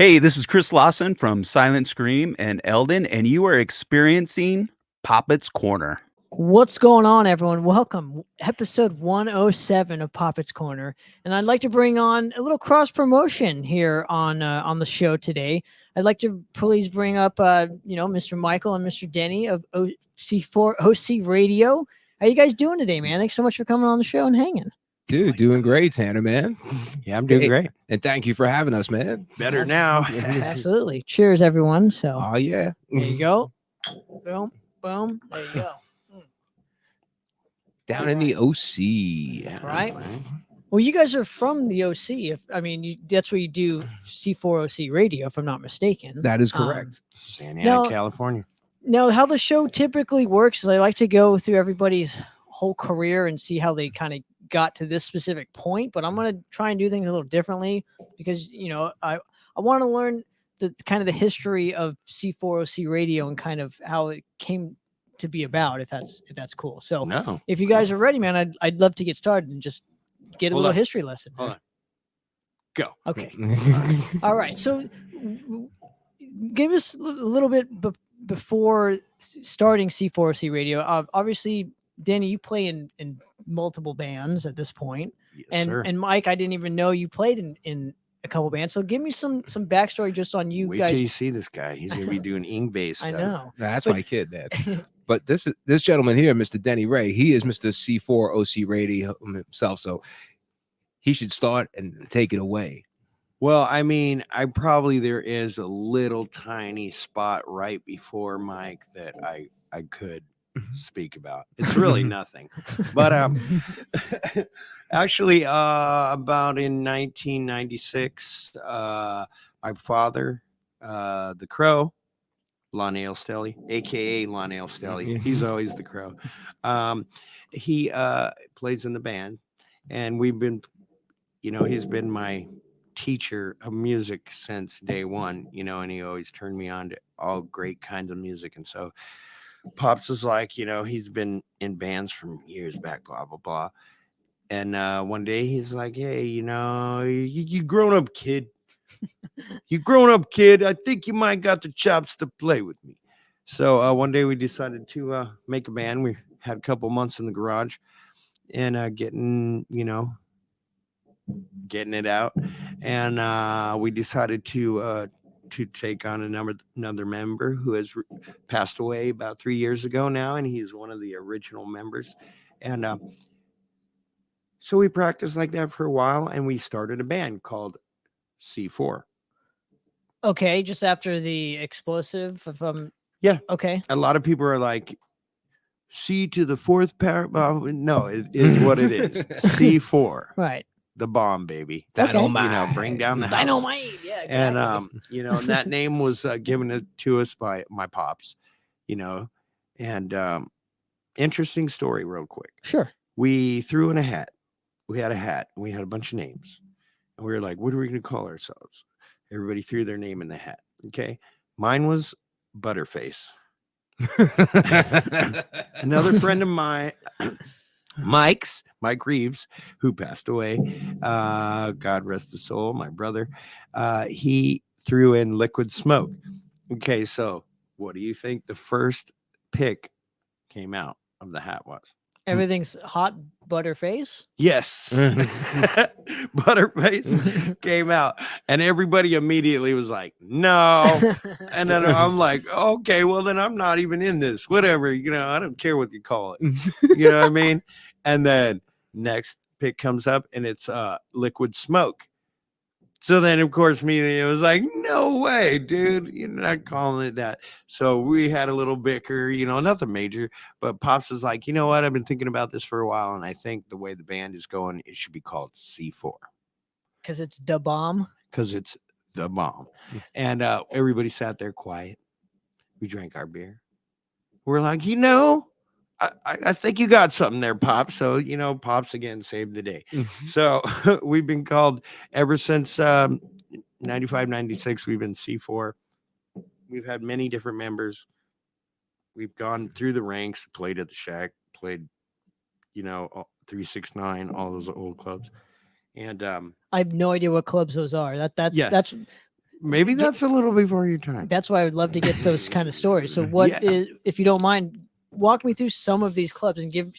Hey, this is Chris Lawson from Silent Scream and Eldon, and you are experiencing Poppitt's Corner. What's going on, everyone? Welcome, episode 107 of Poppitt's Corner, and I'd like to bring on a little cross promotion here on the show today. I'd like to please bring up, Mr. Michael and Mr. Denny of C4OC Radio. How you guys doing today, man? Thanks so much for coming on the show and hanging. Dude, doing great, Tanner, man. Yeah, I'm doing great. And thank you for having us, man. Better now. Absolutely. Cheers, everyone. So Oh, yeah. there you go. Boom, boom. There you go. Down in the OC. Right. Well, you guys are from the OC. That's where you do C4OC Radio, if I'm not mistaken. That is correct. Santa Ana, California. Now, how the show typically works is I like to go through everybody's whole career and see how they kind of got to this specific point, but I'm going to try and do things a little differently because, I want to learn the kind of the history of C4OC Radio and kind of how it came to be about, if that's cool. So if you guys are ready, man, I'd love to get started and just get a little history lesson. Hold on. Go. Okay. All right. So give us a little bit before starting C4OC Radio. Obviously, Danny, you play in multiple bands at this point. Yes, sir. And Mike, I didn't even know you played in a couple bands. So give me some backstory just on you Wait guys. till you see this guy. He's gonna be doing Ing-based stuff. I know. That's my kid, man. But this gentleman here, Mr. Denny Ray, he is Mr. C4OC Radio himself. So he should start and take it away. Well, there is a little tiny spot right before Mike that I could speak about. It's really nothing. But actually, about in 1996, my father, the Crow, Lonnie Stelly, aka Lonnie Stelly, he's always the Crow. He plays in the band, and we've been, he's been my teacher of music since day one, and he always turned me on to all great kinds of music. And so Pops is like, he's been in bands from years back, blah, blah, blah. And one day he's like, hey, you grown up kid. You grown up kid. I think you might got the chops to play with me. So one day we decided to make a band. We had a couple months in the garage and getting it out. And we decided to take on another member who has passed away about 3 years ago now, and he's one of the original members. And so we practiced like that for a while, and we started a band called C4. Okay, just after the explosive. Yeah. Okay. A lot of people are like, C to the fourth power. No, it is what it is. C4. Right. The bomb, baby. Dynamite. Bring down the house. Dynamite. Yeah. Exactly. And that name was given to us by my pops. And interesting story, real quick. Sure. We threw in a hat. We had a hat. And we had a bunch of names, and we were like, "What are we going to call ourselves?" Everybody threw their name in the hat. Okay, mine was Butterface. Another friend of mine, Mike Reeves, who passed away, God rest his soul, my brother, he threw in Liquid Smoke. Okay, so what do you think the first pick came out of the hat was? Everything's hot Butterface. Yes. Butterface came out, and everybody immediately was like, no. And then I'm like, okay, well, then I'm not even in this. Whatever, I don't care what you call it. You know what I mean? And then next pick comes up, and it's Liquid Smoke. So then, of course, it was like, no way, dude. You're not calling it that. So we had a little bicker, nothing major. But Pops is like, you know what? I've been thinking about this for a while, and I think the way the band is going, it should be called C4. Because it's the bomb? Because it's the bomb. And everybody sat there quiet. We drank our beer. We're like, I think you got something there, Pops. So, Pops again saved the day. So we've been called ever since 95, 96. We've been C4. We've had many different members. We've gone through the ranks, played at the Shack, played, 369, all those old clubs. And I have no idea what clubs those are. That's maybe that's a little before your time. That's why I would love to get those kind of stories. So what is, Yeah. if you don't mind, walk me through some of these clubs and give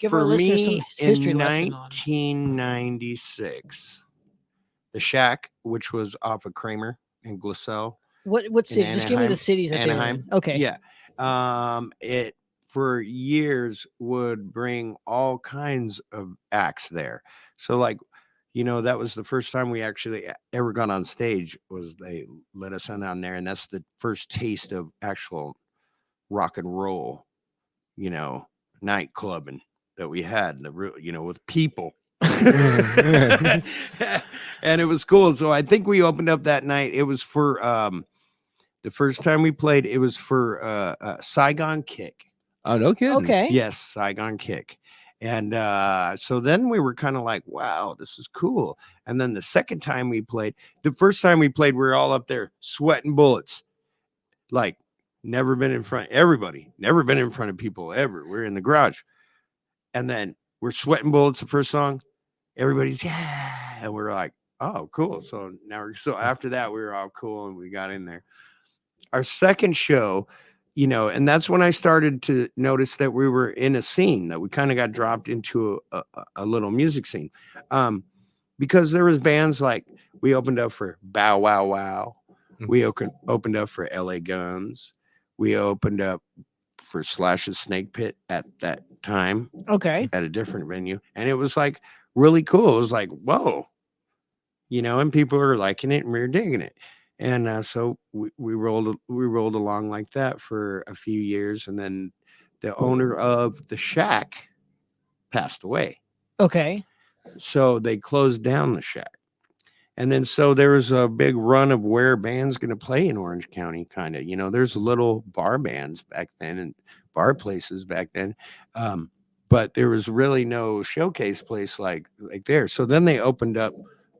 For our listeners some me, history in lesson on. 1996, the Shack, which was off of Kramer and Gliselle. What city? Just give me the Anaheim. cities that they were in. Okay. Yeah. It for years would bring all kinds of acts there. So like, that was the first time we actually ever got on stage, was they let us in on there. And that's the first taste of actual rock and roll, nightclubbing that we had, with people. And it was cool. So I think we opened up that night. It was for the first time we played, it was for Saigon Kick. Oh, no kidding. Okay. Yes, Saigon Kick. And so then we were kind of like, wow, this is cool. And then the second time we played, the first time we played, we were all up there sweating bullets. Like, never been in front of people ever. We're in the garage. And then we're sweating bullets the first song. Everybody's, yeah. And we're like, oh, cool. So after that, we were all cool and we got in there. Our second show, and that's when I started to notice that we were in a scene, that we kind of got dropped into a little music scene. Because there was bands like, we opened up for Bow Wow Wow. We opened up for LA Guns. We opened up for Slash's Snake Pit at that time. Okay. At a different venue. And it was like really cool. It was like, whoa, and people are liking it and we were digging it. And so we rolled along like that for a few years. And then the owner of the Shack passed away. Okay. So they closed down the Shack. And then so there was a big run of where bands going to play in Orange County, kind of. There's little bar bands back then and bar places back then. But there was really no showcase place like there. So then they opened up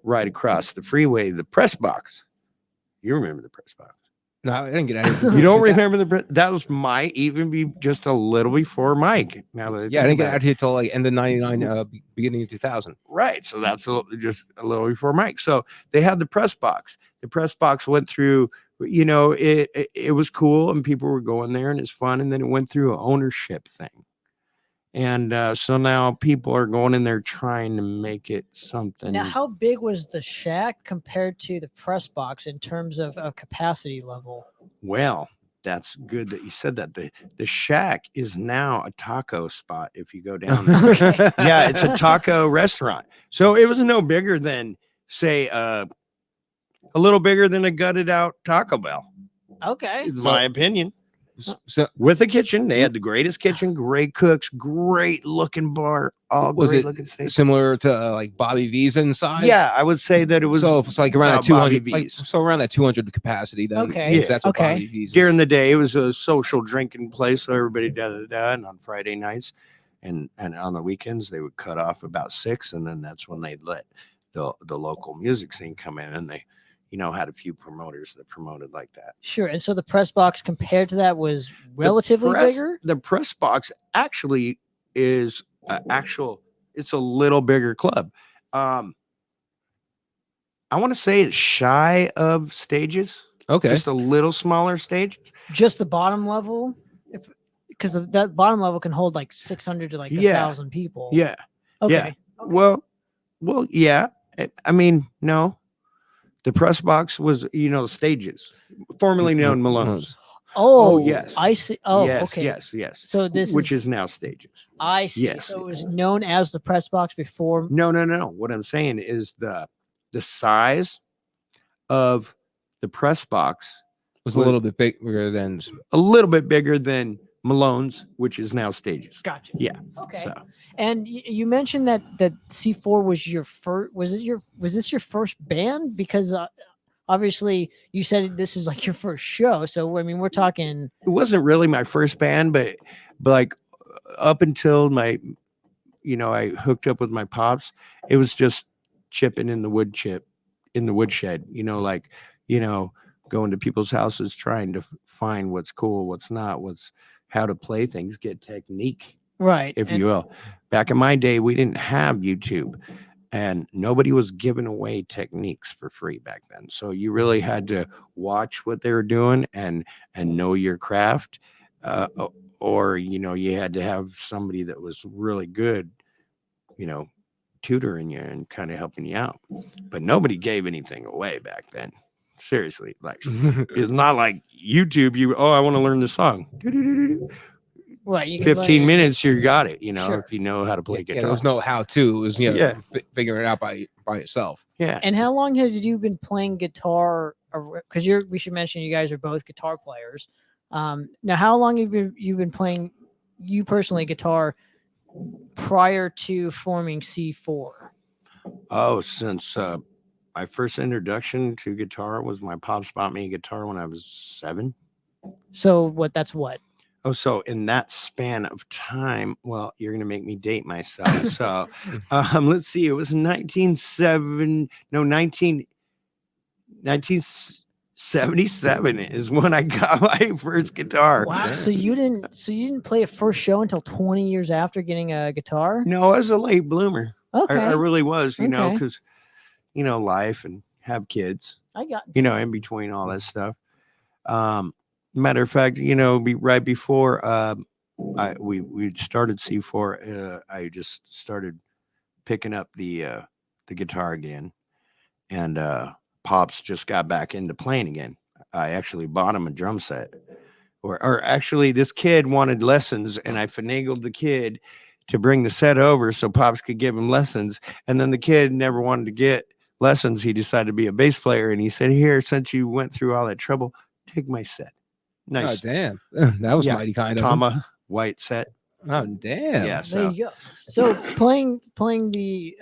right across the freeway, the Press Box. You remember the Press Box? No, I didn't get out of You don't remember that was might even be just a little before Mike. Now that I didn't get out here till like end of 99, beginning of 2000. Right. So that's just a little before Mike. So they had the Press Box. The Press Box went through, it was cool and people were going there and it's fun. And then it went through an ownership thing. And so now people are going in there trying to make it something. Now, how big was the Shack compared to the Press Box in terms of a capacity level? Well, that's good that you said that. The Shack is now a taco spot if you go down there. Okay. Yeah, it's a taco restaurant. So it was no bigger than, say, a little bigger than a gutted out Taco Bell. Okay. In my opinion. So With a kitchen, they had the greatest kitchen, great cooks, great looking bar, all was great it looking steak. similar to like Bobby V's in size? Yeah, I would say that it was. So it's like around that Bobby 200, like, V's. so around that 200 capacity. Then, Okay. because that's what Okay. Bobby V's is. During the day, it was a social drinking place, so everybody and on Friday nights, and on the weekends they would cut off about 6, and then that's when they'd let the local music scene come in, and they, had a few promoters that promoted like that. Sure. And so the Press Box compared to that was relatively bigger? The Press Box actually is it's a little bigger club. I want to say it's shy of stages. Okay. Just a little smaller stage. Just the bottom level? Because that bottom level can hold like 600 to like 1,000 people. Yeah. Okay. Yeah. Well, yeah. I mean, no. The Press Box was, stages, formerly known Malone's. Oh, yes. I see. Oh, yes, okay. Yes. So this which is now stages. I see. Yes. So it was known as the Press Box before. No. What I'm saying is the size of the Press Box was a little bit bigger than Malone's, which is now stages. Gotcha. Yeah. Okay. So. And you mentioned that C4 was your first. Was this your first band? Because obviously you said this is like your first show. So I mean, we're talking. It wasn't really my first band, but like up until I hooked up with my pops, it was just chipping in the woodshed, going to people's houses, trying to find what's cool, what's not, how to play things, get technique. Right. If you will. Back in my day, we didn't have YouTube. and nobody was giving away techniques for free back then. So you really had to watch what they were doing and know your craft, or you had to have somebody that was really good, you know, tutoring you and kind of helping you out. But nobody gave anything away back then. Seriously, like it's not like YouTube. I want to learn the song. Right. You can 15 minutes, you got it. Sure. if you know how to play Yeah, guitar. there was no how-to. It was Yeah. figuring it out by yourself. Yeah. And how long had you been playing guitar? Because we should mention you guys are both guitar players. Now, how long have you been playing, you personally, guitar prior to forming C4? Oh, since my first introduction to guitar was my pops bought me a guitar when I was 7. So that's what? Oh, so in that span of time, well, you're going to make me date myself. So let's see. It was 1977 is when I got my first guitar. Wow. So you didn't play a first show until 20 years after getting a guitar? No, I was a late bloomer. Okay. I really was, Okay. because, life and have kids, I got in between all that stuff. Matter of fact, right before we started C4, I just started picking up the guitar again, and Pops just got back into playing again. I actually bought him a drum set, or actually this kid wanted lessons, and I finagled the kid to bring the set over so Pops could give him lessons. And then the kid never wanted to get lessons. He decided to be a bass player, and he said, "Here, since you went through all that trouble, take my set." Nice. Oh, damn, that was mighty kind of him. Tama white set. Oh damn. Yeah. there So you go. So playing the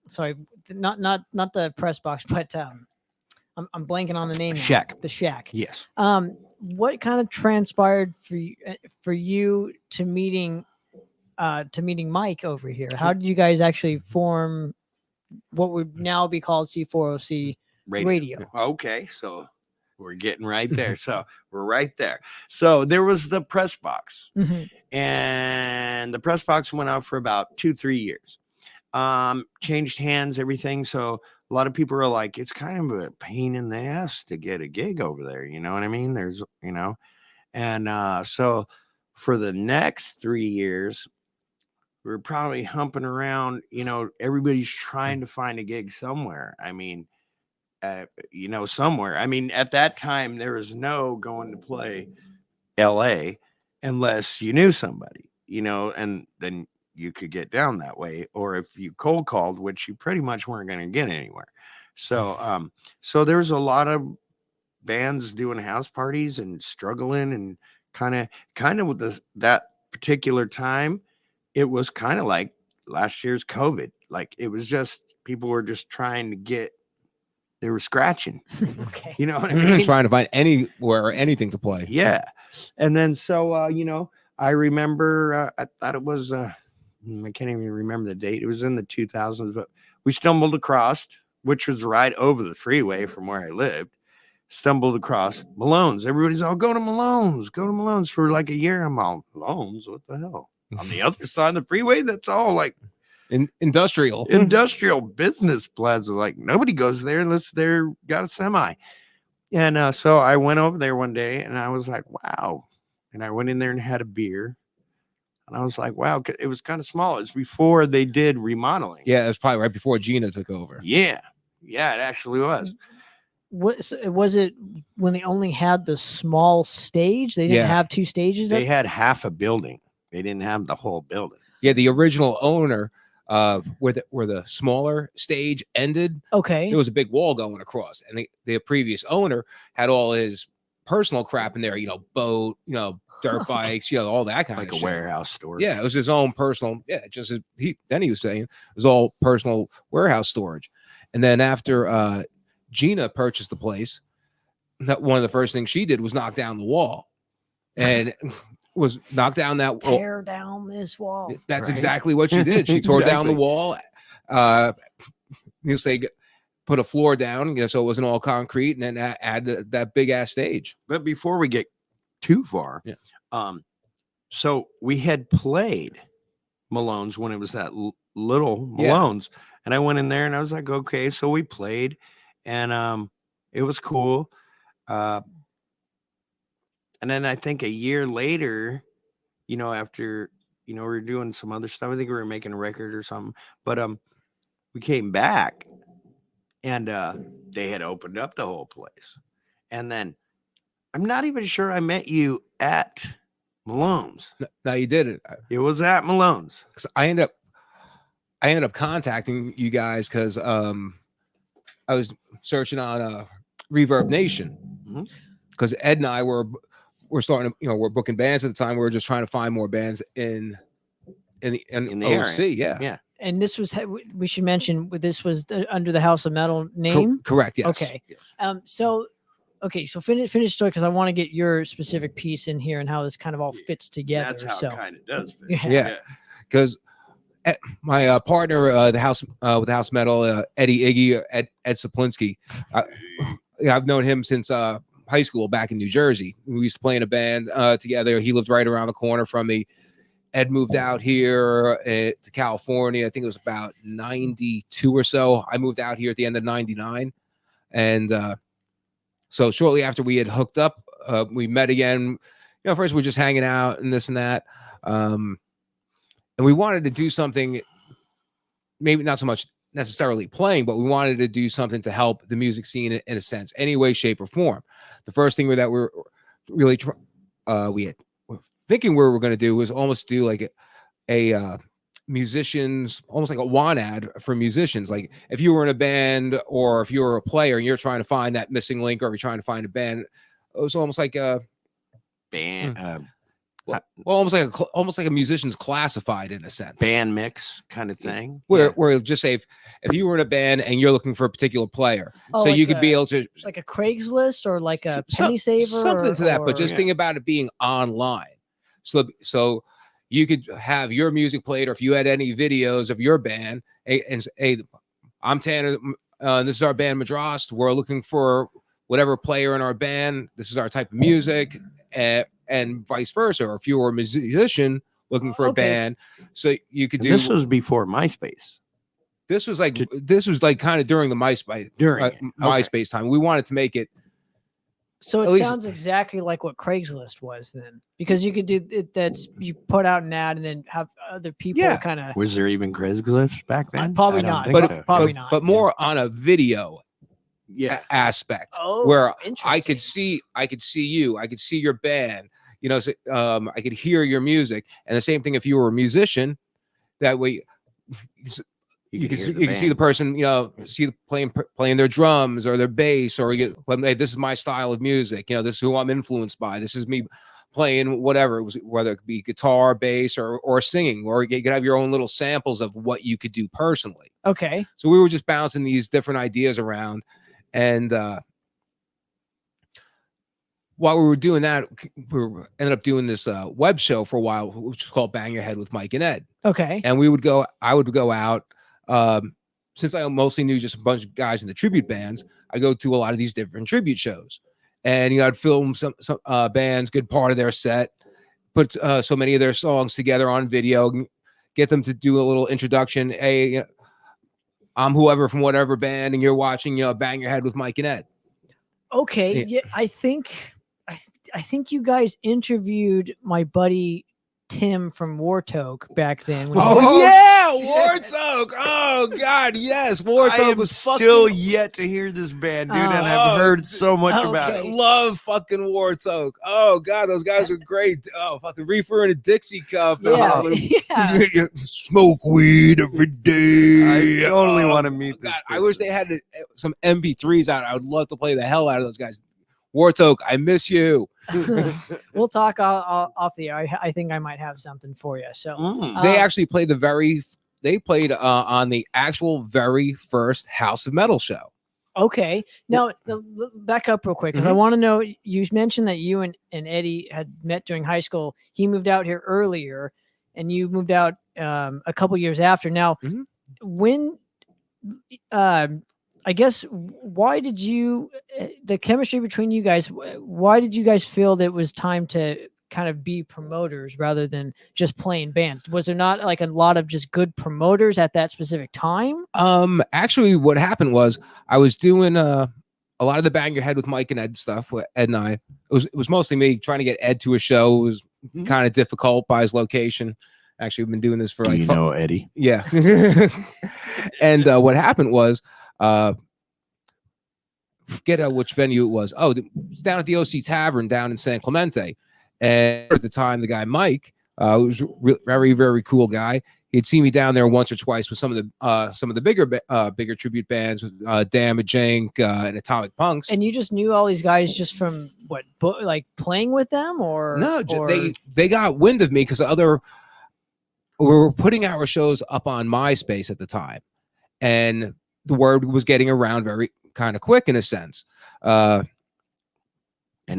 sorry, not the press box, but I'm blanking on the name now. Shack. The Shack. yes. What kind of transpired for you to meeting Mike over here? How did you guys actually form what would now be called C4OC Radio? Okay, so we're getting right there. So we're right there. So there was the press box, Mhm. and the press box went out for about 2-3 years. Changed hands, everything. So a lot of people are like, it's kind of a pain in the ass to get a gig over there. You know what I mean? There's, and so for the next 3 years, we're probably humping around, everybody's trying to find a gig somewhere. I mean, somewhere. I mean, at that time, there was no going to play LA unless you knew somebody, and then you could get down that way. Or if you cold called, which you pretty much weren't going to get anywhere. So, so there's a lot of bands doing house parties and struggling, and kind of with that particular time, it was kind of like last year's COVID. Like it was just, people were just trying to get, they were scratching, Okay. you know what I mean? Trying to find anywhere or anything to play. Yeah. And then, so, I remember, I thought it was, I can't even remember the date. It was in the 2000s, but we stumbled across, which was right over the freeway from where I lived, stumbled across Malone's. Everybody's all, go to Malone's for like a year. I'm all, Malone's? What the hell? On the other side of the freeway? That's all like Industrial business plaza. Like nobody goes there unless they're got a semi. And so I went over there one day, and I was like, wow. And I went in there and had a beer, and I was like, wow. It was kind of small. It was before they did remodeling. Yeah, it was probably right before Gina took over. Yeah, it actually was. Was it when they only had the small stage? They didn't have 2 stages. They had half a building. They didn't have the whole building. Yeah, the original owner, where the smaller stage ended, Okay. there was a big wall going across, and the previous owner had all his personal crap in there, boat, dirt bikes, all that kind Like of a shit. warehouse storage. Yeah, it was his own personal. Yeah, just as he was saying, it was all personal warehouse storage. And then after Gina purchased the place, one of the first things she did was knock down the wall, and was knock down that wall. Tear down this wall. That's Right. exactly what she did. She tore down the Exactly. wall. You'll say, put a floor down, so it wasn't all concrete, and then add that big ass stage. But before we get too far, so we had played Malone's when it was that little Malone's, And I went in there and I was like, okay. So we played, and it was cool. And then I think a year later, after we were doing some other stuff. I think we were making a record or something. But we came back, and they had opened up the whole place. And then I'm not even sure I met you at Malone's. No, you didn't. It was at Malone's. 'Cause I ended up contacting you guys because I was searching on Reverb Nation, because Ed and I were starting to, we're booking bands at the time. We were just trying to find more bands in the OC. area. Yeah. And this was, we should mention, this was under the House of Metal name. Correct. Yes. Okay. So finish the story, because I want to get your specific piece in here and how this kind of all fits together. That's how it kind of does fit. Yeah. Because my partner, with the House of Metal, Eddie Iggy, Ed Saplinski, I've known him since high school back in New Jersey. We used to play in a band together. He lived right around the corner from me. Ed moved out here to California. I think it was about 92 or so. I moved out here at the end of 99. And so shortly after we had hooked up, we met again. First we were just hanging out and this and that. And we wanted to do something, maybe not so much necessarily playing, but we wanted to do something to help the music scene in a sense, any way, shape, or form. The first thing that we're really thinking we were going to do was almost do like a musicians, almost like a want ad for musicians. Like if you were in a band or if you were a player and you're trying to find that missing link, or you're trying to find a band, it was almost like a band. Well, almost like a musician's classified in a sense. Band mix kind of thing. Where just say if you were in a band and you're looking for a particular player, so like you could be able to, like a Craigslist or like a penny saver, something to that. But just think about it being online. So you could have your music played, or if you had any videos of your band, and hey, I'm Tanner. This is our band Madras. We're looking for whatever player in our band. This is our type of music. And vice versa. Or if you were a musician looking for a band, so you could do. This was before MySpace. This was like kind of during the MySpace time. We wanted to make it. So it sounds exactly like what Craigslist was then, because you could do it. That's, you put out an ad and then have other people kind of. Was there even Craigslist back then? Probably not. Probably not. But more on a video aspect, where I could see you, I could see your band, so, I could hear your music. And the same thing if you were a musician, that way you can see the person, see playing their drums or their bass, or hey, this is my style of music, this is who I'm influenced by, this is me playing whatever it was, whether it could be guitar, bass, or singing, or you could have your own little samples of what you could do personally. Okay. So we were just bouncing these different ideas around. And while we were doing that, we ended up doing this web show for a while, which was called Bang Your Head with Mike and Ed. Okay. And I would go out, since I mostly knew just a bunch of guys in the tribute bands, I go to a lot of these different tribute shows. And, I'd film some bands, good part of their set, put so many of their songs together on video, get them to do a little introduction. Hey, I'm whoever from whatever band, and you're watching, Bang Your Head with Mike and Ed. Okay. Yeah, I think you guys interviewed my buddy Tim from Wartoke back then. Wartoke. Oh God, yes, Wartoke was still yet to hear this band, dude, and I've heard so much about it. Love fucking Wartoke. Oh God, those guys were great. Oh, fucking reefer in a Dixie cup. Smoke weed every day. I totally want to meet this. God, I wish they had some MP3s out. I would love to play the hell out of those guys. Wartoke, I miss you. We'll talk off the air. I think I might have something for you. So they actually played on the actual very first House of Metal show. Okay. Now back up real quick, because I want to know, you mentioned that you and Eddie had met during high school. He moved out here earlier and you moved out a couple years after. Now, when I guess, why did the chemistry between you guys, why did you guys feel that it was time to kind of be promoters rather than just playing bands? Was there not like a lot of just good promoters at that specific time? Actually, what happened was I was doing a lot of the Bang Your Head with Mike and Ed stuff with Ed and I. It was mostly me trying to get Ed to a show. It was kind of difficult by his location. Actually, we've been doing this for Do like you know Eddie? yeah. And what happened was forget which venue it was. Oh, it was down at the OC Tavern down in San Clemente. And at the time, the guy Mike, was very, very cool guy. He'd seen me down there once or twice with some of the bigger tribute bands with Damage Inc. And Atomic Punks. And you just knew all these guys just from what, like playing with them, or No, or... they got wind of me because we were putting our shows up on MySpace at the time, and the word was getting around very kind of quick in a sense. And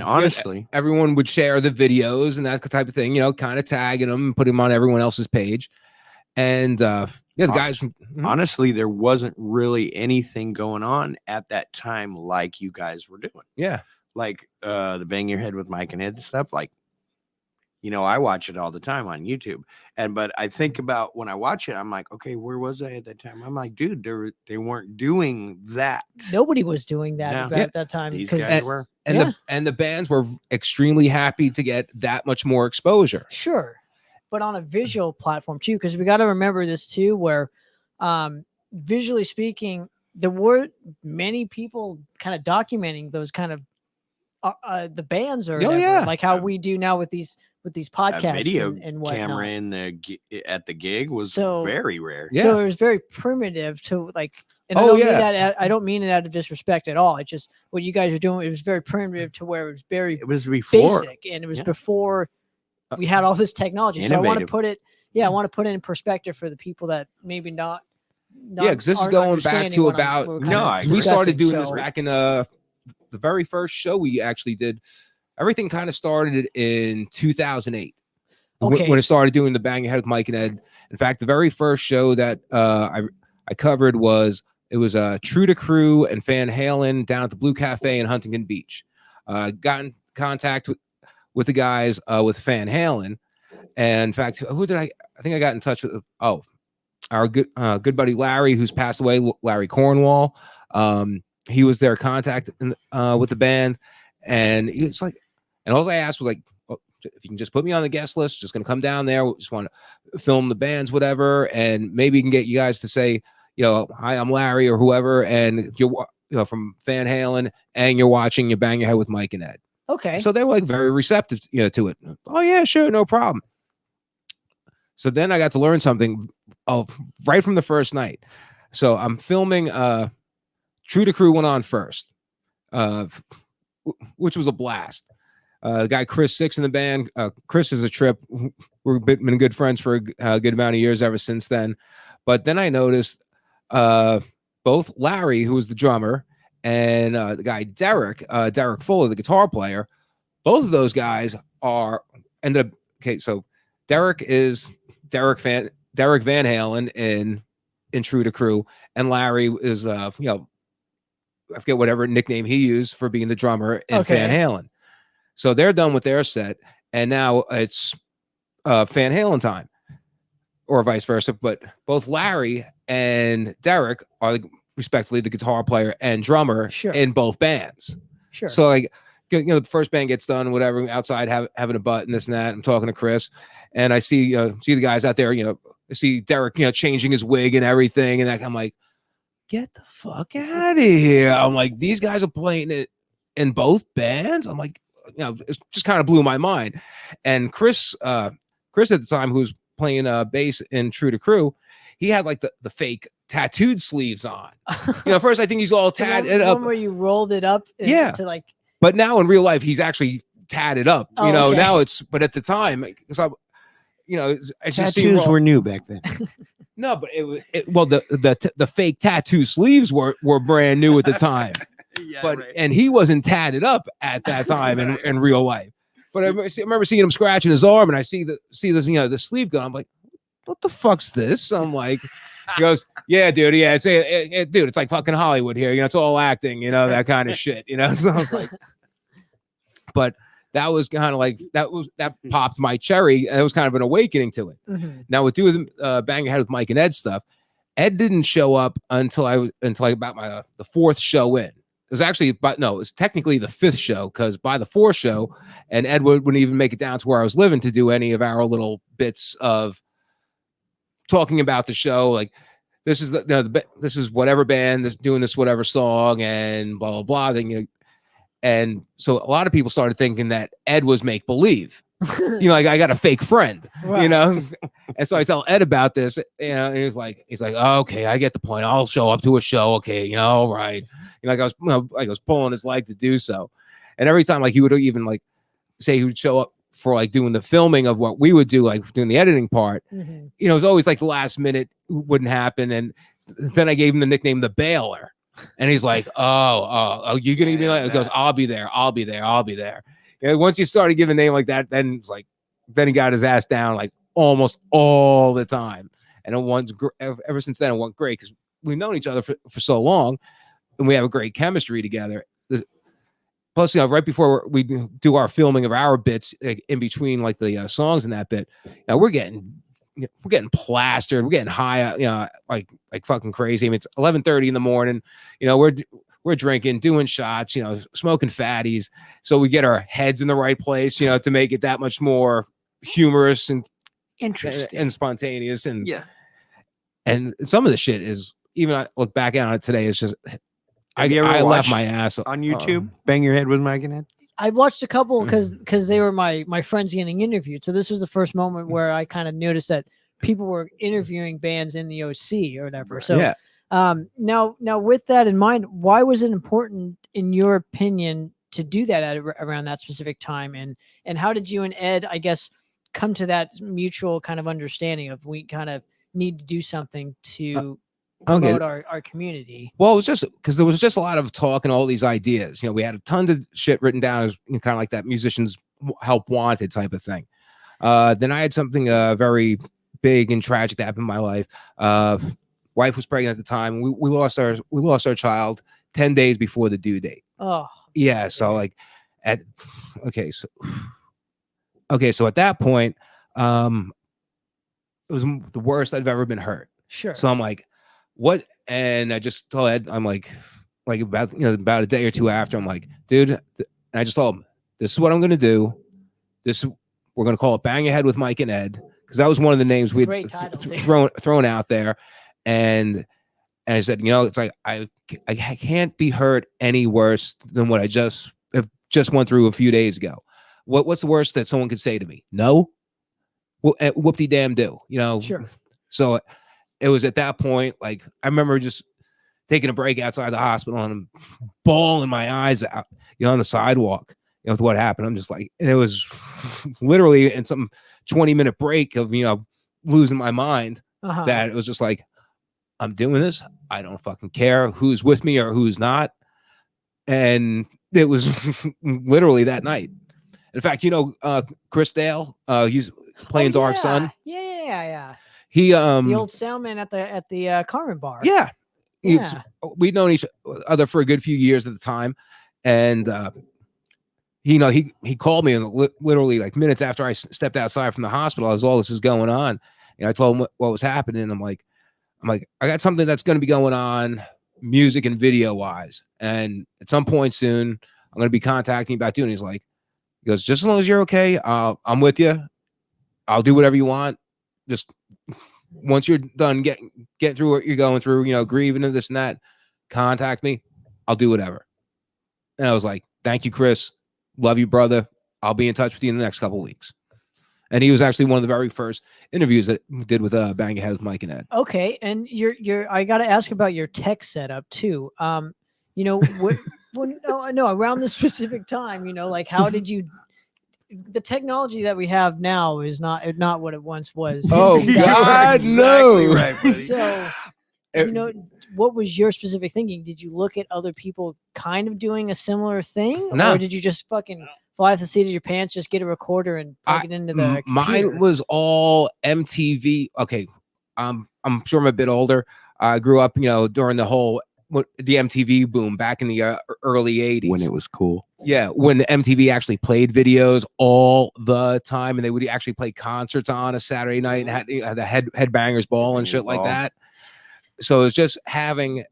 honestly, everyone would share the videos and that type of thing, kind of tagging them and putting them on everyone else's page. And the guys. Honestly, there wasn't really anything going on at that time like you guys were doing. Yeah, like the Bang Your Head with Mike and Ed stuff. Like, I watch it all the time on YouTube. But I think about when I watch it, I'm like, okay, where was I at that time? I'm like, dude, they weren't doing that. Nobody was doing that at that time. These guys were. And the bands were extremely happy to get that much more exposure. Sure. But on a visual platform too, because we got to remember this too, where visually speaking, there were many people kind of documenting those kind of the bands or like how we do now with these podcasts. Video and whatnot. camera at the gig was very rare. Yeah. So it was very primitive to like. And I don't mean it out of disrespect at all. It's just what you guys are doing. It was very primitive to where it was before basic, and it was before we had all this technology. Innovative. So I want to put it, I want to put it in perspective for the people that maybe not. Because this is going back to about we started doing this back in the very first show we actually did. Everything kind of started in 2008 when I started doing the Bang Your Head with Mike and Ed. In fact, the very first show that I covered was True to Crew and Van Halen down at the Blue Cafe in Huntington Beach. Got in contact with the guys with Van Halen, and in fact, I think I got in touch with our good buddy Larry, who's passed away, Larry Cornwall. He was their contact with the band, and it's like, and all I asked was like, if you can just put me on the guest list, just gonna come down there. We just want to film the bands, whatever, and maybe you can get you guys to say, hi, I'm Larry or whoever, and you're from Van Halen, and you're watching You Bang Your Head with Mike and Ed. Okay. So they were like very receptive, to it. Oh yeah, sure, no problem. So then I got to learn something right from the first night. So I'm filming True to Crew went on first, which was a blast. The guy Chris Six in the band. Chris is a trip. We've been good friends for a good amount of years ever since then. But then I noticed both Larry, who was the drummer, and the guy Derek Fuller, the guitar player, both of those guys ended up. Okay, so Derek is Derek Van Halen in True to Crew, and Larry is I forget whatever nickname he used for being the drummer in Van Halen. So they're done with their set, and now it's Van Halen time, or vice versa. But both Larry and Derek are respectively the guitar player and drummer in both bands. Sure. So like, the first band gets done, whatever, outside having a butt and this and that. I'm talking to Chris, and I see the guys out there. I see Derek, changing his wig and everything, and I'm like, get the fuck out of here. I'm like, these guys are playing it in both bands. I'm like, it just kind of blew my mind. And Chris at the time, who was playing bass in True to Crew, he had like the fake tattooed sleeves on. First I think he's all tatted up. Where you rolled it up, to like. But now in real life, he's actually tatted up. Now but at the time, because tattoos were new back then. No, but the fake tattoo sleeves were brand new at the time. And he wasn't tatted up at that time in real life. But I remember seeing him scratching his arm, and I see this the sleeve gun. I'm like, what the fuck's this? I'm like, he goes, yeah, dude, yeah, it's like fucking Hollywood here. It's all acting, that kind of shit. So I was like, but that was kind of like that popped my cherry, and it was kind of an awakening to it. Mhm. Now with doing Bang Your Head with Mike and Ed stuff, Ed didn't show up until about my the fourth show in. It was actually, but no, it was technically the fifth show, because by the fourth show, and Ed wouldn't even make it down to where I was living to do any of our little bits of talking about the show. Like, this is this is whatever band that's doing this whatever song, and blah blah blah. Then and so a lot of people started thinking that Ed was make believe. Like, I got a fake friend, Right. And so I tell Ed about this, and he's like, oh, okay, I get the point. I'll show up to a show. Okay. All right. Like, I was pulling his leg to do so. And every time, like, he would even like say he would show up for like doing the filming of what we would do, like doing the editing part, Mhm. it was always like the last minute wouldn't happen. And then I gave him the nickname, the Bailer. And he's like, oh, you're going to be like, he goes, I'll be there. And once you started giving a name like that, then it's like, then he got his ass down like almost all the time. And ever since then, it went great, because we've known each other for so long, and we have a great chemistry together. Plus, right before we do our filming of our bits, like, in between like the songs and that bit, we're getting plastered, we're getting high, like fucking crazy. I mean, it's 11:30 in the morning. We're drinking, doing shots, smoking fatties. So we get our heads in the right place, to make it that much more humorous and Interesting. and spontaneous. And Yeah. And some of the shit is, even I look back on it today, it's just, I you ever laugh watched my ass on YouTube? Bang Your Head with Mike and Ed. I watched a couple because they were my friends getting interviewed. So this was the first moment where I kind of noticed that people were interviewing bands in the OC or whatever. So yeah. now with that in mind, why was it important, in your opinion, to do that around that specific time? And how did you and Ed, I guess, come to that mutual kind of understanding of, we kind of need to do something to promote our community? Well, it was just because there was just a lot of talk and all these ideas. We had a ton of shit written down as kind of like that musicians help wanted type of thing. Then I had something very big and tragic that happened in my life. Wife was pregnant at the time. We lost our child 10 days before the due date. Oh, yeah. So like so at that point, it was the worst I've ever been hurt. sure. So I'm like, what? And I just told Ed, I'm like about a day or two after, I'm like, dude, and I just told him, this is what I'm gonna do. We're gonna call it Bang Your Head with Mike and Ed, because that was one of the names we'd thrown out there. And I said, it's like, I can't be hurt any worse than what I just went through a few days ago. What's the worst that someone could say to me? No. Well, whoop-de-damn do, Sure. So it was at that point, like, I remember just taking a break outside the hospital and bawling my eyes out, on the sidewalk, with what happened. I'm just like, and it was literally in some 20-minute break of, losing my mind, that it was just like, I'm doing this. I don't fucking care who's with me or who's not. And it was literally that night. In fact, Chris Dale, he's playing Dark Sun. Yeah. He The old sound man at the Carmen Bar. Yeah. Yeah. We'd known each other for a good few years at the time. And he called me, and literally like minutes after I stepped outside from the hospital, as all this is going on, I told him what was happening. I'm like, I got something that's going to be going on, music and video wise, and at some point soon, I'm going to be contacting you about doing it. He goes, just as long as you're okay, I'm with you. I'll do whatever you want. Just once you're done get through what you're going through, grieving and this and that, contact me. I'll do whatever. And I was like, thank you, Chris. Love you, brother. I'll be in touch with you in the next couple of weeks. And he was actually one of the very first interviews that we did with Bang Your Head with Mike and Ed. Okay, and I got to ask about your tech setup too. Around this specific time, like, how did you? The technology that we have now is not what it once was. Oh God, no! Right, buddy. So, what was your specific thinking? Did you look at other people kind of doing a similar thing, No. or did you just fucking fly at the seat of your pants, just get a recorder and plug it into the computer? Mine was all MTV. Okay, I'm sure I'm a bit older. I grew up, during the whole the MTV boom back in the early 80s. When it was cool. Yeah, when MTV actually played videos all the time, and they would actually play concerts on a Saturday night and had the headbangers ball and shit like that. So it's just having,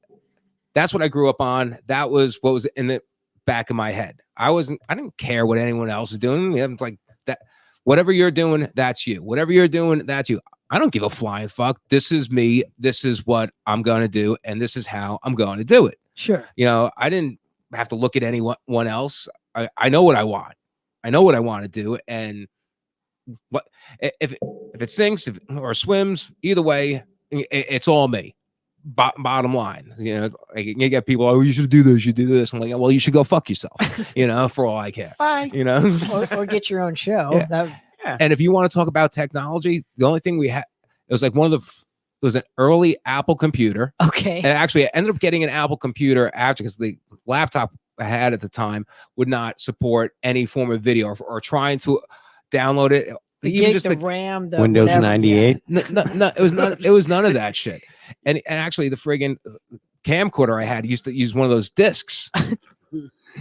that's what I grew up on. That was what was in the back of my head. I didn't care what anyone else is doing. It's like that. Whatever you're doing, that's you. Whatever you're doing, that's you. I don't give a flying fuck. This is me. This is what I'm going to do. And this is how I'm going to do it. Sure. I didn't have to look at anyone else. I know what I want. I know what I want to do. And what if it sinks or swims, either way, it's all me. Bottom line, like you get people, oh, you should do this, you should do this. I'm like, well, you should go fuck yourself, for all I care. Bye. Or get your own show. Yeah. And if you want to talk about technology, the only thing we had, it was like it was an early Apple computer. Okay. And actually I ended up getting an Apple computer after, because the laptop I had at the time would not support any form of video or trying to download it. Even just the RAM, the Windows whatever. 98. No, it was none of that shit. And actually the friggin' camcorder I had used to use one of those discs.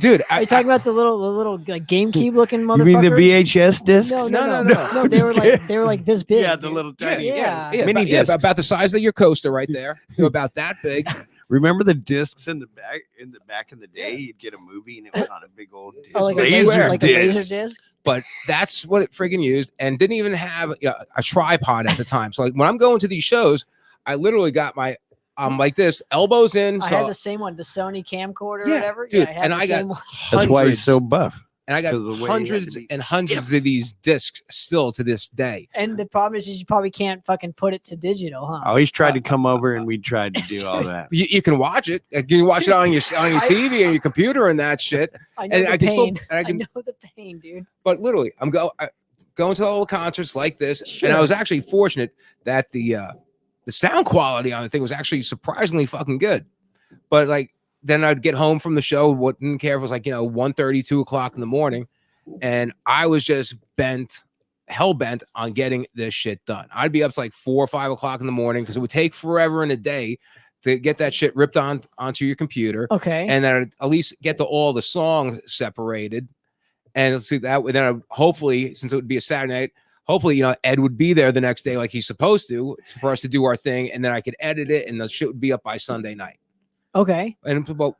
Dude, are you talking about the little like GameCube looking motherfucker? You mean the VHS disc? No. They were like this big. Yeah, the little tiny. Yeah. Mini disc. About the size of your coaster right there. They're about that big. Remember the discs in the back in the day? You'd get a movie and it was on a big old disc. Oh, like laser a laser disc. But that's what it friggin' used, and didn't even have a tripod at the time. So like when I'm going to these shows, I literally got my like this, elbows in. I so, had the same one, the Sony camcorder or yeah, whatever. dude, Yeah, and I got That's why he's so buff. And I got 'Cause of the way he had hundreds to be and hundreds of these discs still to this day. And the problem is you probably can't fucking put it to digital, huh? Oh, he's tried to come over and we tried to do all that. You can watch it. You can watch it on your TV and your computer and that shit. I know And the I can pain. still, and I can, know the pain, dude. but literally, I'm going to all the concerts like this, Sure. and I was actually fortunate that the sound quality on the thing was actually surprisingly fucking good. But like, then I'd get home from the show, wouldn't care if it was like 1:30, 2 o'clock in the morning, and I was just hell bent on getting this shit done. I'd be up to like 4 or 5 o'clock in the morning because it would take forever in a day to get that shit ripped onto your computer. Okay. And then I'd at least get to all the songs separated. And let's see that. Then I'd, hopefully, since it would be a Saturday night, hopefully, Ed would be there the next day like he's supposed to for us to do our thing. And then I could edit it and the shit would be up by Sunday night. Okay. And about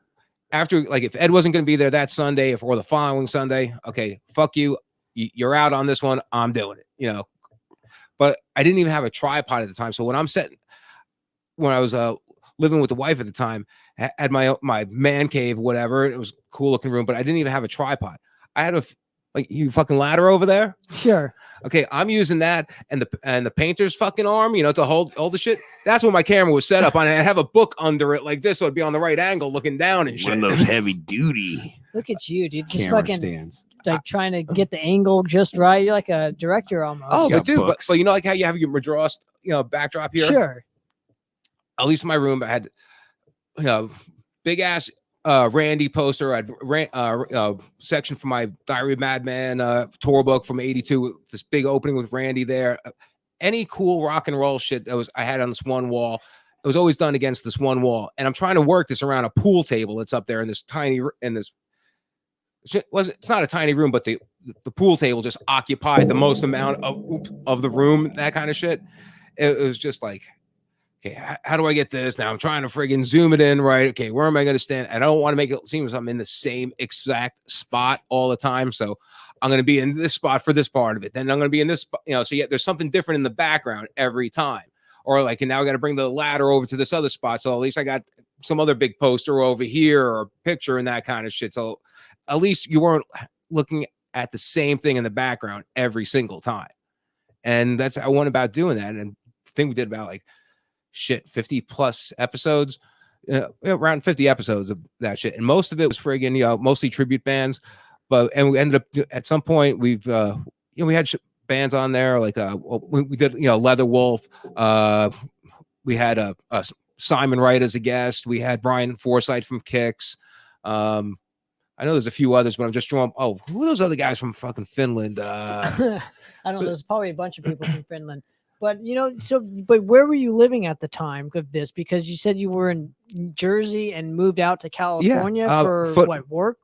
after, like, if Ed wasn't going to be there that Sunday or the following Sunday, okay, fuck you. You're out on this one. I'm doing it, But I didn't even have a tripod at the time. So when I was living with the wife at the time, had my man cave, whatever. It was a cool looking room, but I didn't even have a tripod. I had you fucking ladder over there. Sure. Okay, I'm using that and the painter's fucking arm, to hold all the shit. That's what my camera was set up on. I have a book under it like this, so it'd be on the right angle, looking down and shit. One of those heavy duty Look at you, dude. Just camera fucking stands. like trying to get the angle just right. You're like a director almost. Oh, got but dude, books. but like how you have your Madras, backdrop here. Sure. At least in my room, I had, big ass Randy poster. I had section for my Diary of Madman tour book from '82. This big opening with Randy there. Any cool rock and roll shit I had on this one wall. It was always done against this one wall, and I'm trying to work this around a pool table that's up there in this tiny it's not a tiny room, but the pool table just occupied the most amount of the room. That kind of shit. It was just like, okay, how do I get this? Now I'm trying to friggin' zoom it in, right? Okay, where am I going to stand? I don't want to make it seem as I'm in the same exact spot all the time. So I'm going to be in this spot for this part of it. Then I'm going to be in this spot, so yeah, there's something different in the background every time. Or like, and now I got to bring the ladder over to this other spot. So at least I got some other big poster over here or a picture and that kind of shit. So at least you weren't looking at the same thing in the background every single time. And I went about doing that. And I think we did about 50 plus episodes, around 50 episodes of that shit. And most of it was friggin', mostly tribute bands. And we ended up at some point we had bands on there. Like, we did, Leather Wolf. We had a Simon Wright as a guest. We had Brian Forsythe from Kix. I know there's a few others, but I'm just drawing. Oh, who are those other guys from fucking Finland? I don't know. There's probably a bunch of people from Finland. But but where were you living at the time of this? Because you said you were in Jersey and moved out to California for what, work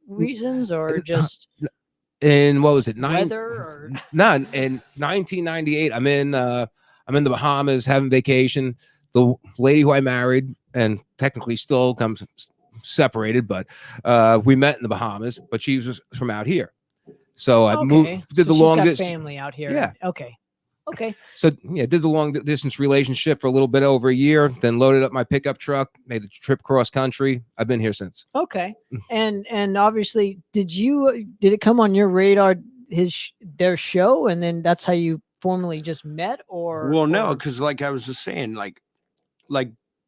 reasons or just in what was it, weather or none? In 1998, I'm in the Bahamas having vacation. The lady who I married, and technically still comes separated, but we met in the Bahamas, but she was from out here. So I moved, did the long distance family out here. Yeah. Okay. So yeah, did the long distance relationship for a little bit over a year, then loaded up my pickup truck, made the trip cross country. I've been here since. Okay. And obviously, did it come on your radar, their show, and then that's how you formally just met, or? Well, no, because like I was just saying, like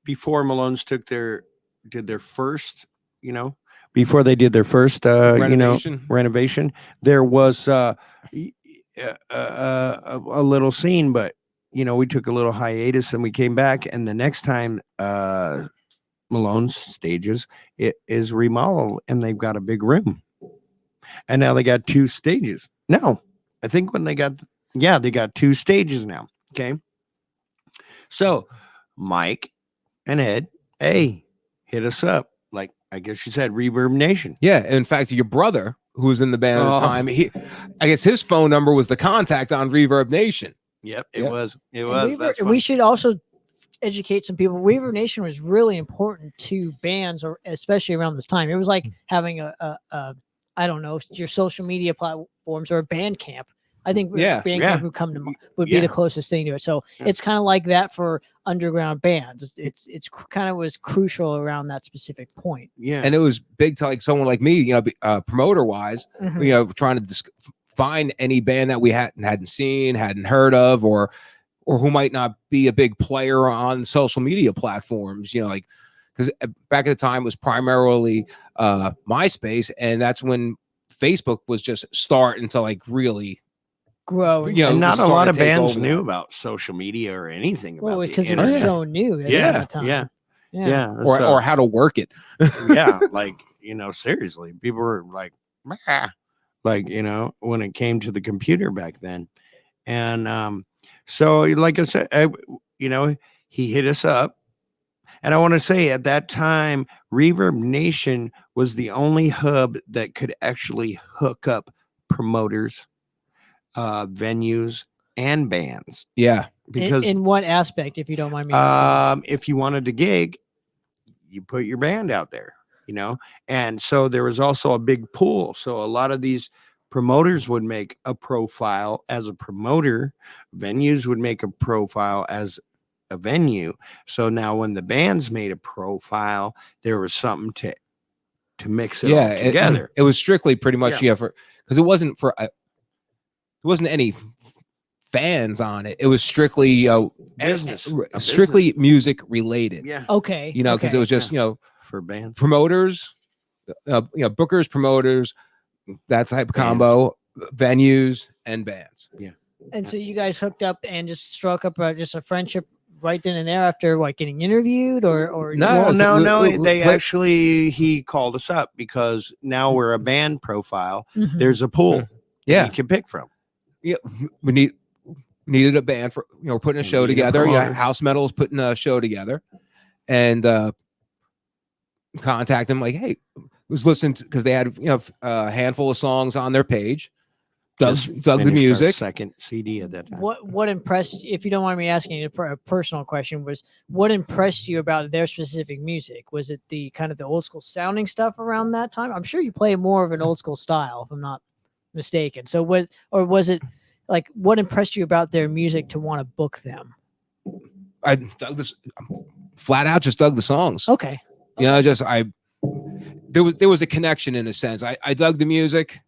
before Malone's did their first, before they did their first renovation, there was a little scene, but we took a little hiatus and we came back, and the next time Malone's stages, it is remodeled and they've got a big room, and now they got 2 stages. No, I think when they got got 2 stages now. Okay, so Mike and Ed, hey, hit us up, like I guess you said, Reverb Nation. Yeah, in fact, your brother, who was in the band at the time, I guess his phone number was the contact on Reverb Nation. Yep, it was. That's we should also educate some people. Reverb Nation was really important to bands, or especially around this time. It was like having a I don't know, your social media platforms or a band camp. I think Bandcamp would be the closest thing to it. So it's kind of like that for underground bands. It's kind of was crucial around that specific point. Yeah, and it was big to like someone like me, promoter wise, trying to find any band that we hadn't seen, hadn't heard of, or who might not be a big player on social media platforms. Because back at the time it was primarily MySpace, and that's when Facebook was just starting to like really grow. And not a lot of bands knew about social media or anything about it because it was so new at that time. Yeah. Or how to work it. Seriously, people were like when it came to the computer back then. And so like I said, he hit us up. And I want to say at that time, Reverb Nation was the only hub that could actually hook up promoters, venues, and bands. Yeah. Because in what aspect, if you don't mind me asking? If you wanted to gig, you put your band out there, and so there was also a big pool. So a lot of these promoters would make a profile as a promoter, venues would make a profile as a venue. So now when the bands made a profile, there was something to mix it all together. It was strictly pretty much because it wasn't any fans on it. It was strictly business, strictly music related. Yeah. Okay. Because it was just for bands, promoters, bookers, promoters, that type of combo, venues and bands. Yeah. And so you guys hooked up and just struck up just a friendship right then and there after getting interviewed, or no. He called us up because now we're a band profile. Mm-hmm. There's a pool. Yeah, you can pick from. Yeah, we needed a band for putting a show together. Yeah, House Metal's putting a show together, and contact them like, hey, was listening because they had a handful of songs on their page. Dug the music. Second CD at that time. What impressed, if you don't mind me asking a personal question, was what impressed you about their specific music? Was it the kind of the old school sounding stuff around that time? I'm sure you play more of an old school style, if I'm not mistaken. So was it like, what impressed you about their music to want to book them? I dug this flat out, just dug the songs. Okay. There was a connection in a sense. I dug the music.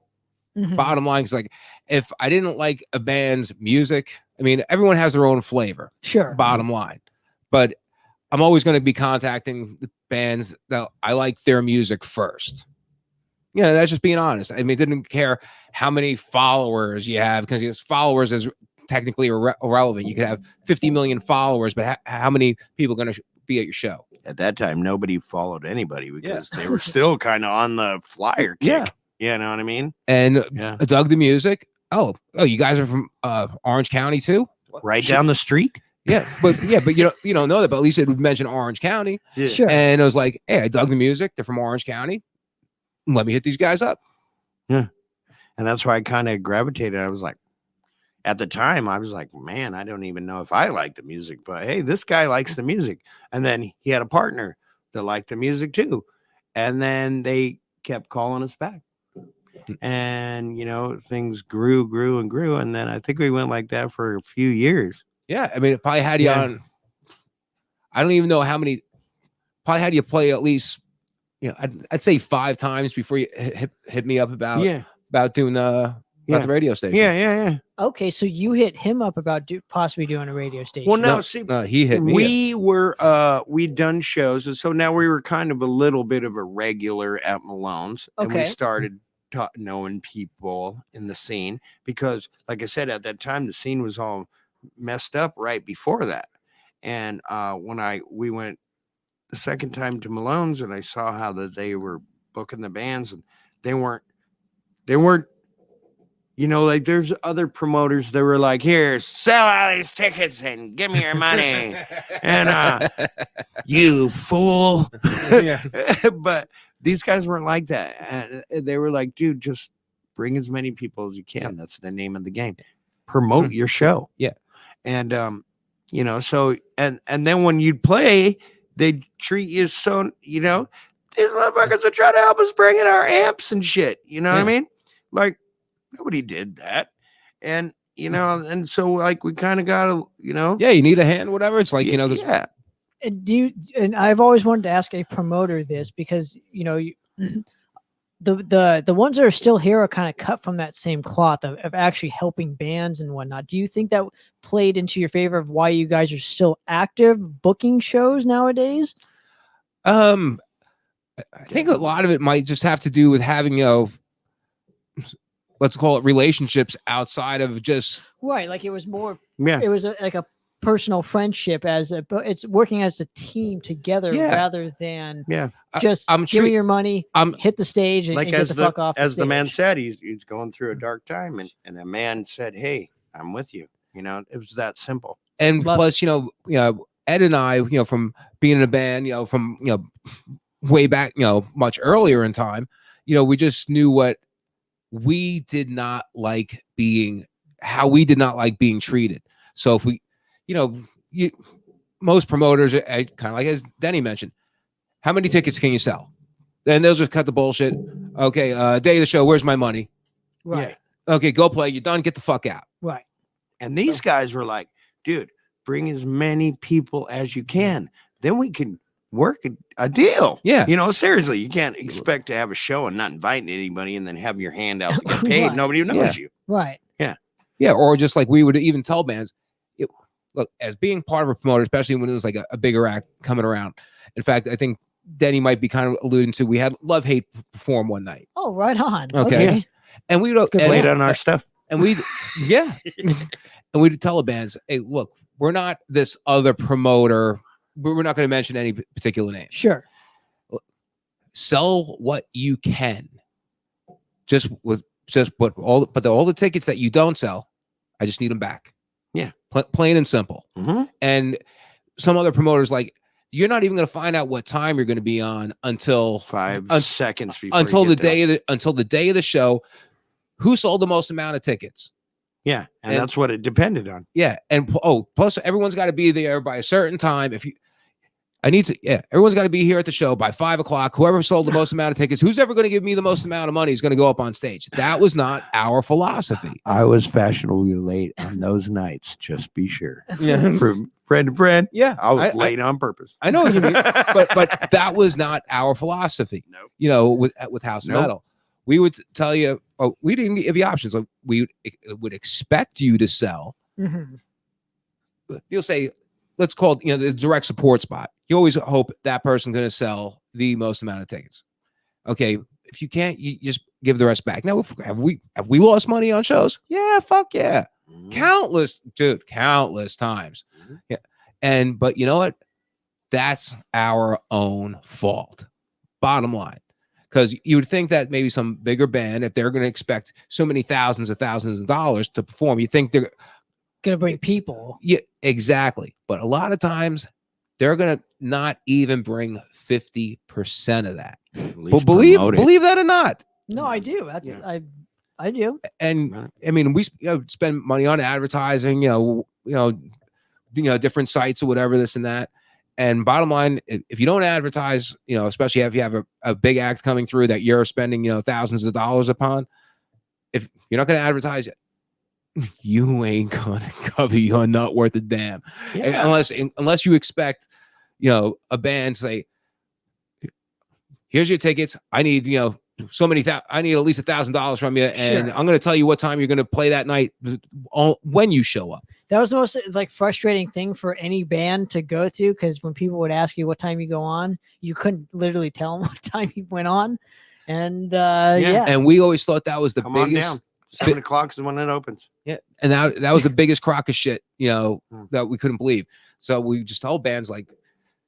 Mm-hmm. Bottom line is, like, if I didn't like a band's music, I mean, everyone has their own flavor. Sure. Bottom line. But I'm always going to be contacting the bands that I like their music first. That's just being honest. I mean, it didn't care how many followers you have, because followers is technically irrelevant. You could have 50 million followers, but how many people are going to be at your show? At that time, nobody followed anybody because they were still kind of on the flyer kick. Yeah. You know what I mean? And I dug the music. Oh, you guys are from Orange County too? right down the street. but you don't know that, but at least it would mention Orange County. Yeah. Sure. And it was like, hey, I dug the music. They're from Orange County. Let me hit these guys up. And that's why I kind of gravitated. I was like, at the time, I was like, man, I don't even know if I like the music, but hey, this guy likes the music. And then he had a partner that liked the music too. And then they kept calling us back. And, things grew and grew. And then I think we went like that for a few years. Yeah. I mean, it probably had you on. I don't even know how many. Probably had you play at least, I'd say 5 times before you hit me up about doing about the radio station. Yeah. Okay, so you hit him up about possibly doing a radio station. Well, No, he hit me. We'd done shows, and so now we were kind of a little bit of a regular at Malone's, and we Okay. started knowing people in the scene because, like I said, at that time the scene was all messed up right before that. And when we went the second time to Malone's, and I saw how that they were booking the bands, and they weren't. Like there's other promoters that were like, here, sell all these tickets and give me your money. And you fool. But these guys weren't like that. And they were like, dude, just bring as many people as you can. That's the name of the game. Promote your show. Yeah. And so and then when you'd play, they'd treat you so, these motherfuckers are trying to help us bring in our amps and shit. You know what I mean? Like, nobody did that. And, and so like we kind of got to, Yeah, you need a hand, whatever. It's like, yeah. And I've always wanted to ask a promoter this because, the ones that are still here are kind of cut from that same cloth of actually helping bands and whatnot. Do you think that played into your favor of why you guys are still active booking shows nowadays? I think a lot of it might just have to do with having, let's call it relationships outside of just Right. Like it was more, Yeah. it was like a personal friendship it's working as a team together rather than just I'm give sure me your money, hit the stage and, Like and get as the fuck off. as the man stage. said, he's going through a dark time, and the man said, "Hey, I'm with you." It was that simple. and Love plus, Ed and I, from being in a band, from way back, much earlier in time, we just knew what we did not like how we did not like being treated. So if we, most promoters, kind of like as Denny mentioned, how many tickets can you sell? Then they'll just cut the bullshit. Okay, day of the show, where's my money? Right. Okay, go play. You're done. Get the fuck out. Right. And these guys were like, "Dude, bring as many people as you can. Then we can work a deal." Yeah. Seriously, you can't expect to have a show and not invite anybody and then have your hand out to get paid. Right. Nobody knows you. Right. Yeah, or just like we would even tell bands, look, as being part of a promoter, especially when it was like a bigger act coming around. In fact, I think Denny might be kind of alluding to, we had Love Hate perform one night. Oh, right on. Okay. And we would Good Played on our stuff. and we'd and we'd tell the bands, hey, look, we're not this other promoter. We're not going to mention any particular name. Sure. Sell what you can. Put all the tickets that you don't sell, I just need them back. Yeah. Plain and simple. Mm-hmm. And some other promoters, like, you're not even going to find out what time you're going to be on until 5 seconds before until you the get day there. until the day of the show. Who sold the most amount of tickets? Yeah, and and- that's what it depended on. Yeah, and plus everyone's got to be there by a certain time. Everyone's got to be here at the show by 5:00. Whoever sold the most amount of tickets, who's ever going to give me the most amount of money is going to go up on stage. That was not our philosophy. I was fashionably late on those nights. Just be sure. Yeah, From friend to friend, yeah. I was late on purpose. I know what you mean, but that was not our philosophy. Nope. With house Nope. metal, we would tell you, we didn't give you options. Like, we would expect you to sell. Mm-hmm. You'll say, let's call it, the direct support spot. You always hope that person's going to sell the most amount of tickets. Okay, if you can't, you just give the rest back. Now, have we lost money on shows? Yeah, fuck yeah, Mhm. countless times. Mhm. Yeah, but you know what? That's our own fault. Bottom line, because you would think that maybe some bigger band, if they're going to expect so many thousands of dollars to perform, you think gonna bring people. Yeah, exactly. But a lot of times they're gonna not even bring 50% of that. At But least believe promote it. believe that or not. No, I do. That's Yeah. I do. And Right. I mean, we spend money on advertising, different sites or whatever, this and that. And bottom line, if you don't advertise, especially if you have a big act coming through that you're spending, thousands of dollars upon, if you're not going to advertise, you ain't going to cover your nut worth a damn. Yeah. Unless you expect, a band to say, here's your tickets. I need, I need at least $1,000 from you. And Sure. I'm going to tell you what time you're going to play that night when you show up. That was the most like frustrating thing for any band to go through, because when people would ask you what time you go on, you couldn't literally tell them what time you went on. And yeah. And we always thought that was the Come on biggest. down. 7 o'clock is when it opens. Yeah. And that was the biggest crock of shit, that we couldn't believe. So we just told bands like,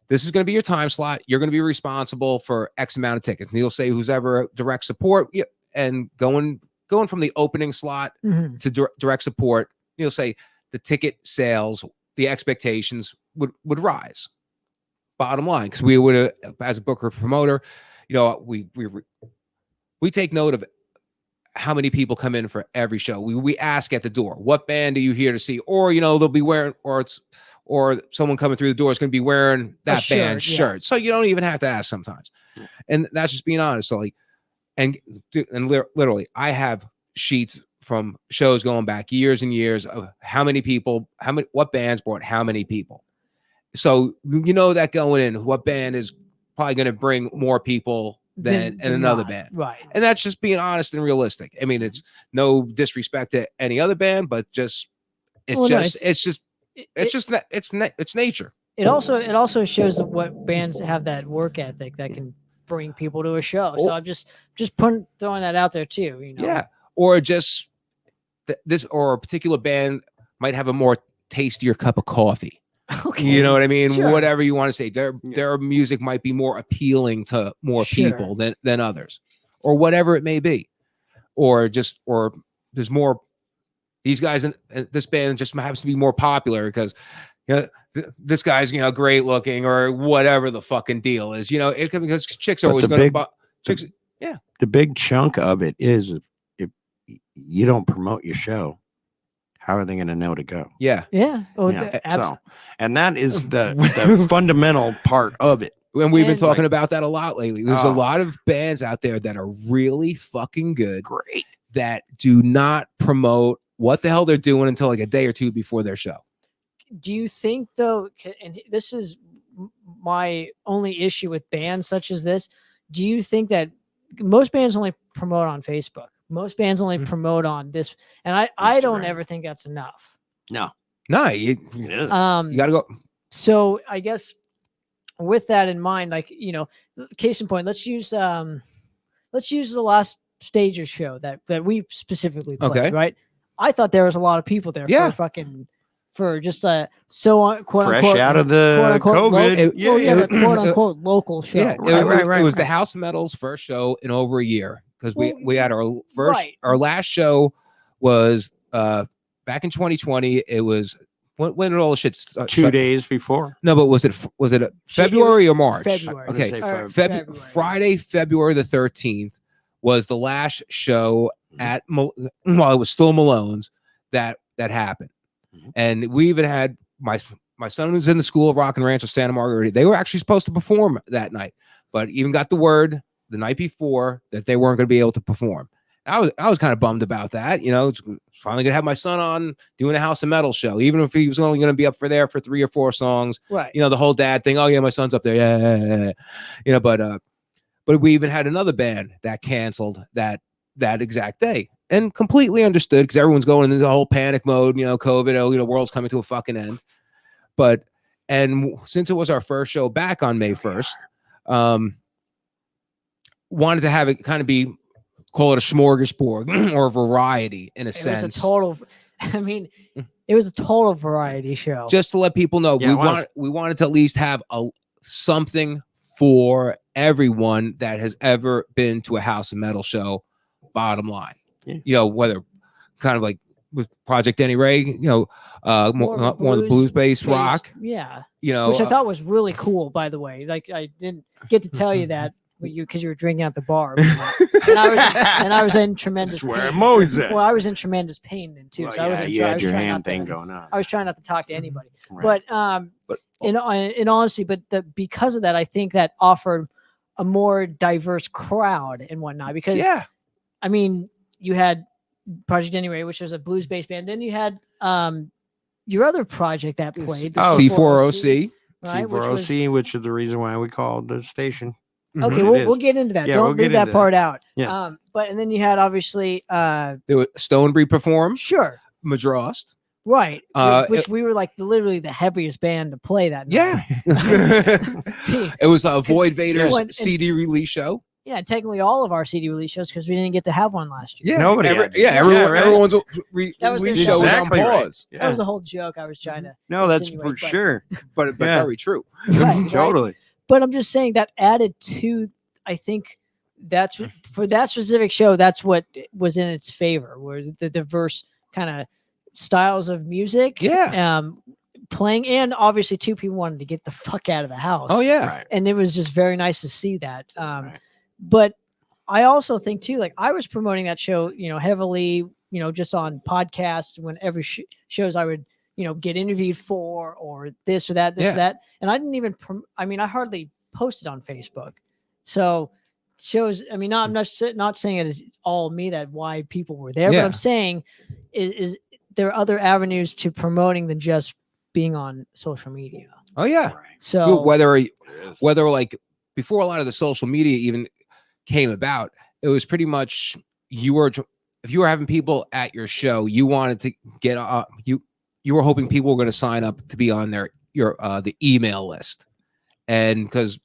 this is going to be your time slot. You're going to be responsible for X amount of tickets. And he'll say who's ever direct support, and going from the opening slot Mhm. to direct support, he'll say the ticket sales, the expectations would rise. Bottom line, because we would, as a booker promoter, we take note of how many people come in for every show. We ask at the door, what band are you here to see? Or they'll be wearing, or someone coming through the door is going to be wearing that band's shirt. So you don't even have to ask sometimes. And that's just being honest. So literally, I have sheets from shows going back years and years of what bands brought how many people. So that going in, what band is probably going to bring more people than another band. Right. And that's just being honest and realistic. I mean, it's no disrespect to any other band, but it's nature. It also shows that what bands have that work ethic that can bring people to a show. So I'm just throwing that out there too. Yeah. Or just this or a particular band might have a more tastier cup of coffee. Okay. You know what I mean? Sure. Whatever you want to say. Their music might be more appealing to more people than others, or whatever it may be. Or there's more, these guys in this band just happens to be more popular because this guy's great looking, or whatever the fucking deal is. Because chicks are always going to chicks. Yeah. The big chunk of it is if you don't promote your show, how are they going to know to go? Yeah. Yeah. Oh, So, and that is the fundamental part of it. And we've been And, talking about that a lot lately. There's a lot of bands out there that are really fucking good, Great. that do not promote what the hell they're doing until like a day or two before their show. Do you think though, and this is my only issue with bands such as this, do you think that most bands only promote on Facebook? Most bands only promote on this, and I don't ever think that's enough. No. You Yeah. gotta go. So I guess with that in mind, case in point, let's use the last Stages show that we specifically played, Okay. right? I thought there was a lot of people there for just a quote Fresh unquote out of the quote unquote COVID. the quote unquote local show. Yeah, Right. It was the House Metal's first show in over a year, because we had our first, Right. our last show was back in 2020. It was when did all the shit start? 2 days before. No, but was it February or March? February. I'm gonna Okay. say Or February. Friday, February the 13th was the last show at while it was still Malone's that happened. Mhm. And we even had my son was in the School of Rock and Rancho Santa Margarita. They were actually supposed to perform that night, but even got the word the night before that they weren't going to be able to perform. I was kind of bummed about that. It's finally going to have my son on doing a House of Metal show, even if he was only going to be up for 3 or 4 songs. Right. The whole dad thing. Oh yeah, my son's up there. Yeah. But we even had another band that canceled that exact day, and completely understood, because everyone's going into the whole panic mode. COVID. World's coming to a fucking end. And since it was our first show back on May 1st, wanted to have it kind of be, call it a smorgasbord or a variety in a sense. Was a total. I mean, it was a total variety show. Just to let people know, Yeah, we wanted to at least have something for everyone that has ever been to a House of Metal show. Bottom line, Yeah. whether kind of like with Project Denny Ray, More of a one of the blues-based based- rock, Yeah. you know, Which I thought was really cool, by the way. Like I didn't get to tell you that because you were drinking at the bar, and I was in tremendous That's where pain. I'm always at. Well, I was in tremendous pain then too. Well, so I yeah, wasn't. you I had was your trying hand not to- thing going on. I was trying not to talk to anybody, Right. but in honesty, because of that, I think that offered a more diverse crowd and whatnot. Because yeah, I mean, you had Project Anyway, which was a blues-based band. Then you had your other project that played, the C4OC. right? Which was C4OC, which is the reason why we called the station. okay. What it We'll is. get into that. Yeah, Don't we'll get leave that into part out. Yeah. But and then you had obviously There was Stonebreed perform, sure, Madrost. right, which it- we were like literally the heaviest band to play that night. Yeah, it was Void Vader's Well, and- CD release show. Yeah, technically all of our CD release shows because we didn't get to have one last year. Yeah, Nobody had to. everyone's That was release the- show was on Exactly right. pause. That was the whole joke I was trying to. No, that's for insinuate, but- sure. But Yeah. very true. Right. Totally. But I'm just saying that added to, I think that's for that specific show. That's what was in its favor, was the diverse kind of styles of music. Yeah. Playing, and obviously two people wanted to get the fuck out of the house. Oh yeah. Right. And it was just very nice to see that. Right. But I also think too, like I was promoting that show, heavily, just on podcasts. When every shows I would, get interviewed for, or this or that, Yeah. or that, and I didn't even. I hardly posted on Facebook. So shows. I mean, I'm not saying it is all me that why people were there, Yeah. but I'm saying is there are other avenues to promoting than just being on social media. Oh yeah. Right. So Whether like before a lot of the social media even came about, it was pretty much if you were having people at your show, you wanted to get you were hoping people were going to sign up to be on the email list, and because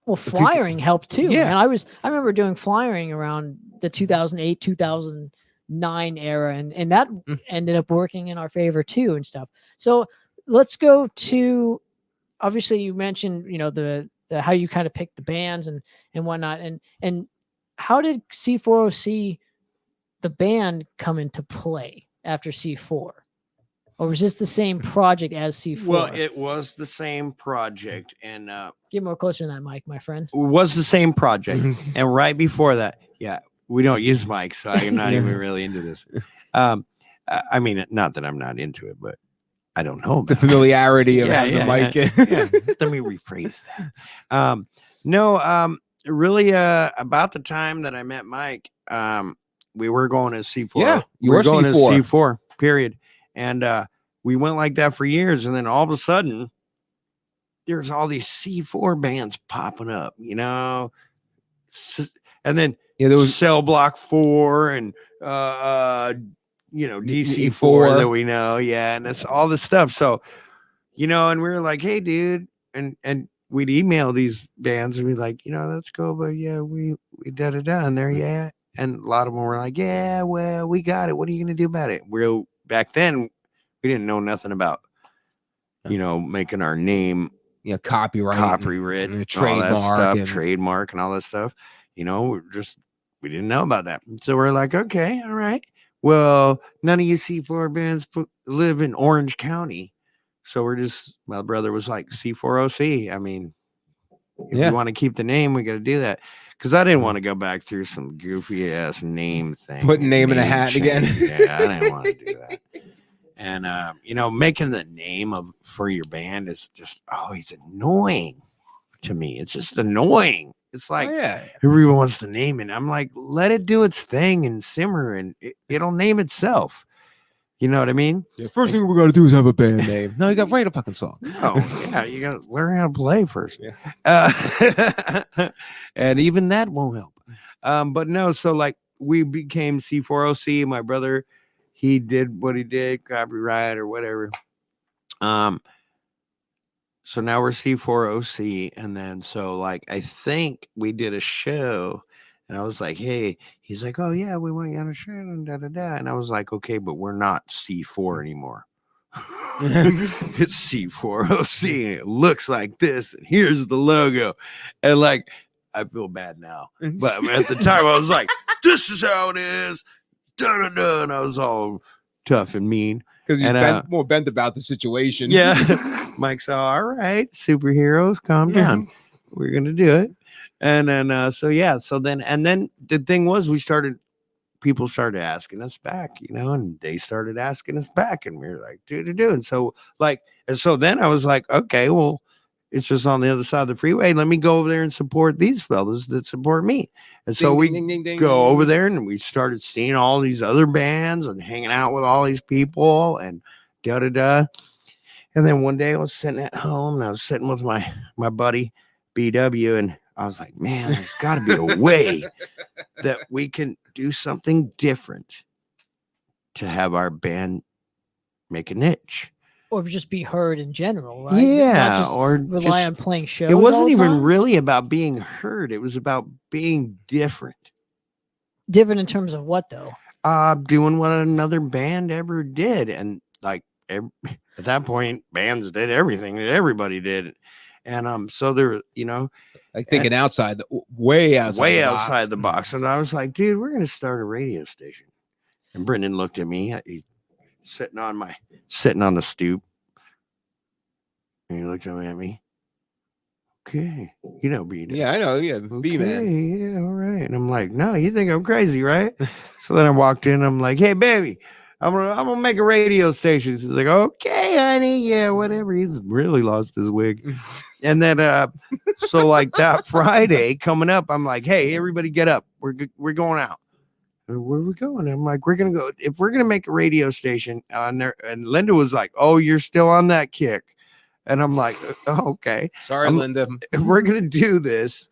well, flyering helped too. Yeah. And I remember doing flyering around the 2008, 2009 era, and that ended up working in our favor too and stuff. So let's go to, obviously you mentioned, the how you kind of picked the bands and whatnot. And how did C4OC, the band, come into play after C4? Or was this the same project as C4? Well, it was the same project, and Get more closer to that mic, my friend. it was the same project. And right before that, yeah, we don't use mics, so I'm not even really into this. I mean, not that I'm not into it, but I don't know the about familiarity of Yeah, having yeah, the mic. yeah. Let me rephrase that. Really, about the time that I met Mike, we were going to C4. Yeah, you we were going to C4. C4, period. And we went like that for years. And then all of a sudden, there's all these C4 bands popping up, and then Yeah, there was Cell Block 4 and DC4 4 that we know, yeah, and it's all this stuff. So, and we were like, hey, dude, and we'd email these bands and be like, let's go, but yeah, we da-da-da, and there, yeah, and a lot of them were like, yeah, well, we got it. What are you gonna do about it? Back then, we didn't know nothing about, making our name copyright, copyright, and a trademark and all that stuff. We didn't know about that. So we're like, okay, all right. Well, none of you C4 bands live in Orange County. So my brother was like, C4OC. I mean, if you want to keep the name, we got to do that. Because I didn't want to go back through some goofy ass name thing. Putting name in a hat change. again. Yeah, I didn't want to do that. And, making the name for your band is just always annoying to me. It's just annoying. It's like, everyone wants to name it. I'm like, let it do its thing and simmer, and it'll name itself. You know what I mean? Yeah, first thing we got to do is have a band name. No, you got to write a fucking song. Oh, yeah, you got to learn how to play first. Yeah. And even that won't help. But no, so like we became C4OC. My brother, he did what he did, copyright or whatever. So now we're C4OC. And then so like I think we did a show and I was like, hey, he's like, oh yeah, we want you on a show and da da da. And I was like, okay, but we're not C4 anymore. It's C4OC and it looks like this, and here's the logo. And like I feel bad now. But at the time I was like, this is how it is. Da da da. And I was all tough and mean. Because you're And, more bent about the situation. Yeah. Mike's all right, superheroes, calm down. We're gonna do it. And then so then the thing was people started asking us back, and they started asking us back, and we were like, dude. And so then I was like, okay, well, it's just on the other side of the freeway. Let me go over there and support these fellas that support me. And so we go over there and we started seeing all these other bands and hanging out with all these people and da. And then one day I was sitting at home and I was sitting with my buddy BW, and I was like, man, there's got to be a way that we can do something different to have our band make a niche. Or just be heard in general, right? Yeah, Not just or rely on playing shows. It wasn't all the even time? really about being heard. It was about being different. Different in terms of what, though? Doing what another band ever did. And like at that point, bands did everything that everybody did. And so there, like thinking outside way outside the box. And I was like, dude, we're gonna start a radio station. And Brendan looked at me. He's sitting on the stoop, and he looked at me. Okay, B. Yeah, I know. Yeah, B man. Yeah, all right. And I'm like, no, you think I'm crazy, right? So then I walked in. I'm like, hey, baby, I'm gonna make a radio station. He's like, okay, honey, yeah, whatever. He's really lost his wig. And then so like that Friday coming up, I'm like, hey, everybody get up. We're going out. And where are we going? I'm like, we're gonna go. If we're gonna make a radio station on there, and Linda was like, oh, you're still on that kick. And I'm like, oh, okay. Sorry, Linda. If we're gonna do this,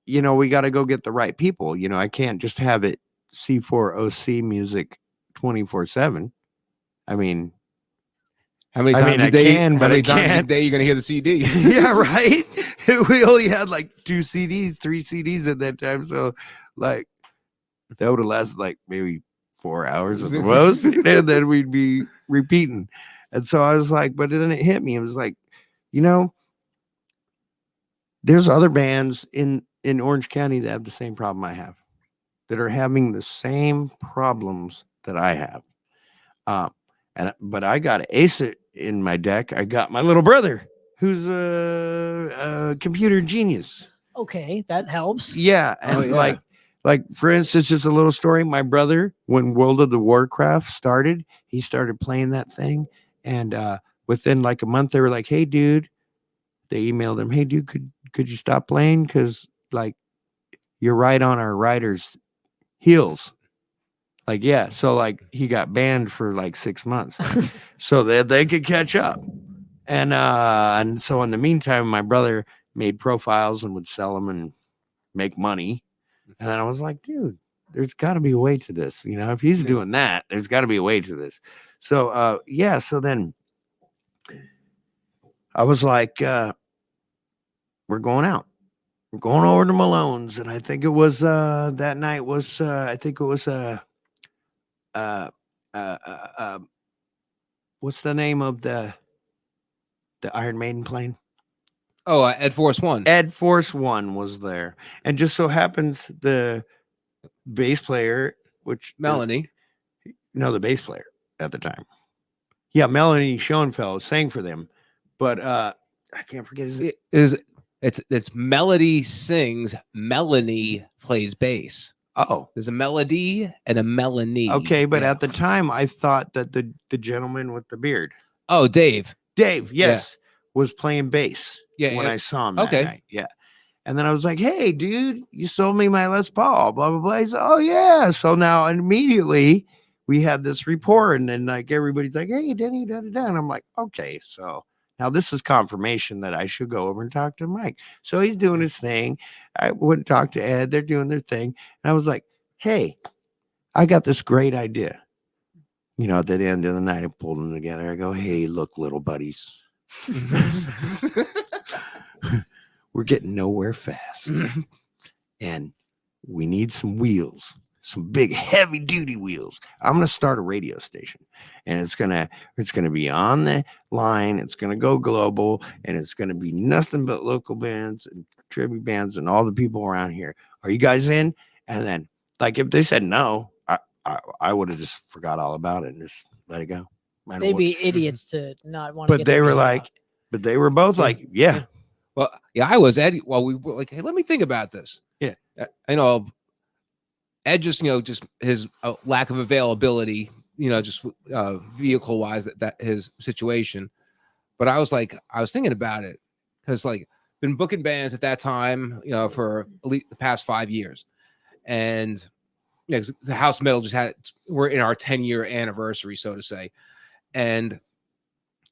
we got to go get the right people. I can't just have it C4OC music 24/7. I mean, how many times a day? How many times a day you're gonna hear the CD? Yeah, right. We only had like 3 CDs at that time, so like that would have lasted like maybe 4 hours at the most, and then we'd be repeating. And so I was like, but then it hit me. It was like, there's other bands in Orange County that have the same problem I have, that are having the same problems that I have. But I got Ace in my deck. I got my little brother, who's a computer genius. Okay, that helps. Yeah, and like for instance, just a little story. My brother, when World of the Warcraft started, he started playing that thing, and within like a month, they were like, "Hey, dude," they emailed him, "Hey, dude, could you stop playing? Because like you're right on our riders' heels." Like, yeah, so like he got banned for like 6 months, so that they could catch up. And so in the meantime, my brother made profiles and would sell them and make money. And then I was like, dude, there's got to be a way to this. If he's doing that, there's got to be a way to this. So, so then I was like, we're going out. We're going over to Malone's. And I think it was that night was, what's the name of the Iron Maiden plane? Oh, Ed Force One. Ed Force One was there, and just so happens the bass player, which Melanie, the bass player at the time, Melanie Schoenfeld sang for them, but I can't forget his name. It's Melody sings, Melanie plays bass. Oh, there's a melody and a Melanie. Okay, but at the time, I thought that the gentleman with the beard. Oh, Dave, yes, was playing bass. Yeah, when I saw him that night. Yeah. And then I was like, hey, dude, you sold me my Les Paul, blah, blah, blah. He said, oh, yeah. So now immediately we had this rapport, and then like everybody's like, hey, Denny, da, da, da. And I'm like, okay. So now this is confirmation that I should go over and talk to Mike. So he's doing his thing. I went and talked to Ed. They're doing their thing. And I was like, hey, I got this great idea. At the end of the night, I pulled them together. I go, hey, look, little buddies. We're getting nowhere fast, and we need some wheels, some big heavy duty wheels. I'm going to start a radio station, and it's going to be on the line. It's going to go global, and it's going to be nothing but local bands and tribute bands and all the people around here. Are you guys in? And then like, if they said no, I I would have just forgot all about it and just let it go. I They'd don't- be idiots to not want to. but they were like, but they were both like, yeah, Well, yeah, I was Ed. Well, we were like, hey, let me think about this. Yeah. I know Ed just, just his lack of availability, just vehicle wise, that his situation. But I was thinking about it because like been booking bands at that time, for at least the past 5 years. And the House Metal we're in our 10-year anniversary, so to say. And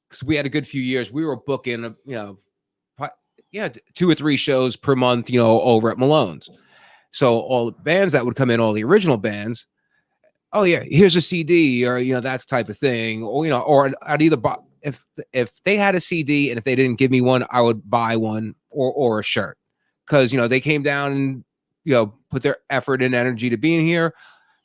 because we had a good few years, we were booking, 2 or 3 shows per month, over at Malone's. So all the bands that would come in, all the original bands, oh yeah, here's a CD, or that type of thing, or or I'd either buy if they had a CD, and if they didn't give me one, I would buy one or a shirt, because they came down and put their effort and energy to being here.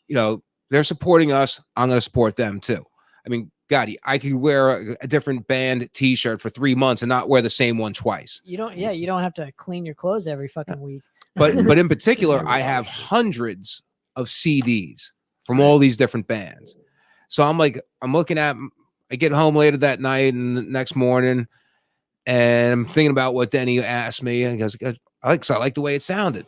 They're supporting us. I'm going to support them too. I mean, God, I could wear a different band T-shirt for 3 months and not wear the same one twice. You don't have to clean your clothes every fucking week. But in particular, I have hundreds of CDs from all these different bands. So I'm looking at, I get home later that night and the next morning, and I'm thinking about what Denny asked me, and he goes, I like the way it sounded.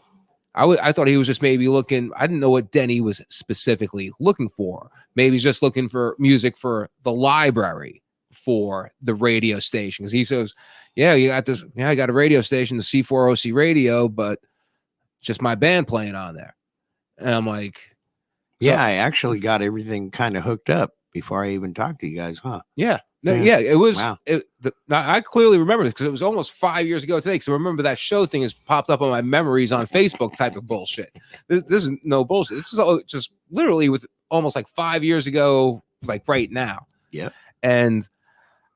I thought he was just maybe looking. I didn't know what Denny was specifically looking for. Maybe he's just looking for music for the library for the radio station. Because he says, yeah, you got this. Yeah, I got a radio station, the C4OC radio, but just my band playing on there. And I'm like, yeah, I actually got everything kind of hooked up before I even talked to you guys, huh? Yeah. No, yeah, it was. Wow. I clearly remember this because it was almost 5 years ago today. Because I remember that show thing has popped up on my memories on Facebook type of bullshit. This is no bullshit. This is all just literally with almost like 5 years ago, like right now. Yeah. And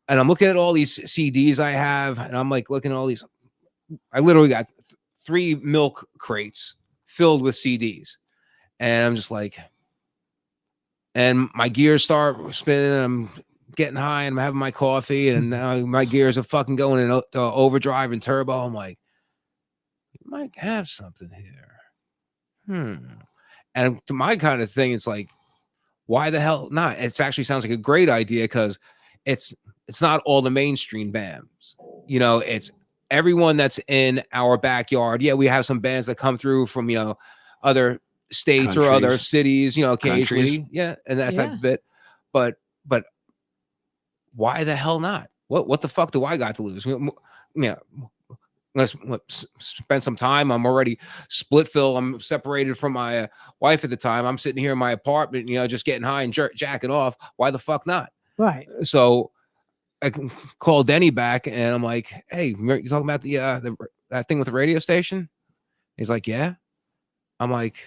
I'm looking at all these CDs I have, and I'm like looking at all these. I literally got 3 milk crates filled with CDs, and I'm just like, and my gears start spinning. I'm getting high and I'm having my coffee, and now my gears are fucking going in overdrive and turbo. I'm like, you might have something here. And to my kind of thing, it's like, why the hell not? It actually sounds like a great idea, because it's not all the mainstream bands. It's everyone that's in our backyard. Yeah, we have some bands that come through from other states or other cities, occasionally. Countries. Yeah, and that type of bit. But why the hell not? What the fuck do I got to lose? Yeah, let's spend some time. I'm already Splitville. I'm separated from my wife at the time. I'm sitting here in my apartment, just getting high and jacking off. Why the fuck not? Right. So I can call Denny back, and I'm like, hey, you talking about that thing with the radio station? He's like, yeah. I'm like,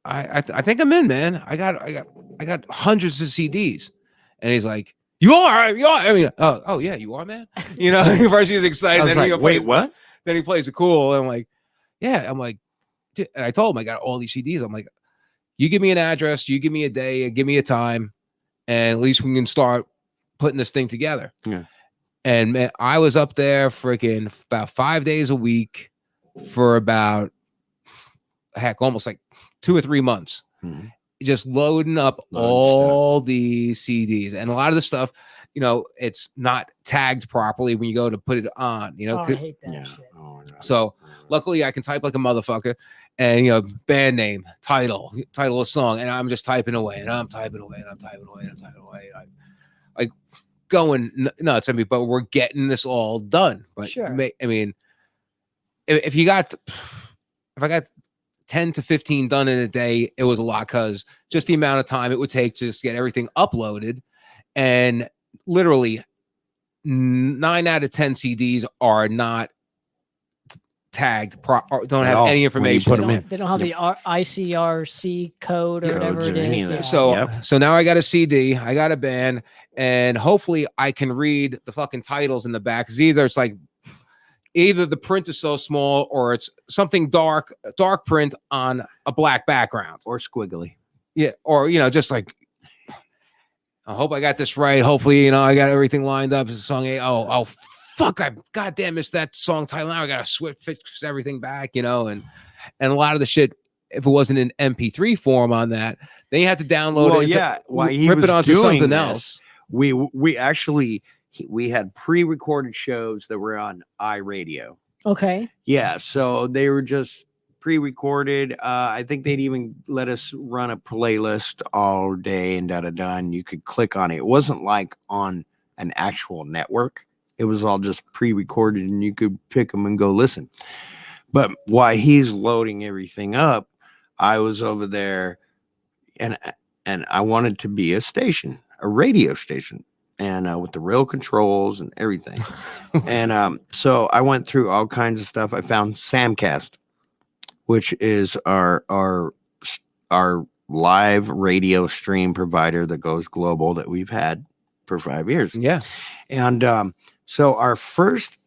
I think I'm in, man. I got hundreds of CDs. And he's like, you are. I mean, oh yeah, you are, man. First he was excited. I was Then like, wait, what? Then he plays it cool. And I'm like, yeah. I'm like, dude. And I told him I got all these CDs. I'm like, you give me an address, you give me a day, give me a time, and at least we can start putting this thing together. Yeah. And man, I was up there freaking about 5 days a week for about almost like 2 or 3 months. Mm-hmm. Just loading up all the CDs, and a lot of the stuff, it's not tagged properly when you go to put it on. I hate that shit. Oh, no. So luckily, I can type like a motherfucker, and band name, title of song, and I'm just typing away, and I'm typing away, and I'm typing away, and I'm typing away. I'm like going nuts. I mean, but we're getting this all done. But sure. I mean, if I got 10 to 15 done in a day, it was a lot, because just the amount of time it would take to just get everything uploaded. And literally 9 out of 10 CDs are not tagged, or don't have any information. They don't have the ICRC code or whatever it is. So now I got a CD, I got a band, and hopefully I can read the fucking titles in the back. Either the print is so small, or it's something dark print on a black background, or squiggly. Yeah. Or, just like, I hope I got this right. Hopefully, I got everything lined up. It's a song. Oh, fuck. I goddamn missed that song title. Now I got to fix everything back, and a lot of the shit if it wasn't in MP3 form on that, then you had to download Well, it. yeah, while he rip was it onto doing something this, else. we actually we had pre-recorded shows that were on iRadio. Okay. Yeah, so they were just pre-recorded. I think they'd even let us run a playlist all day and and you could click on it. It wasn't like on an actual network. It was all just pre-recorded and you could pick them and go listen. But while he's loading everything up, I was over there and I wanted to be a station, a radio station, and with the real controls and everything. And so I went through all kinds of stuff. I found Samcast, which is our live radio stream provider that goes global that we've had for 5 years. Yeah. And so our first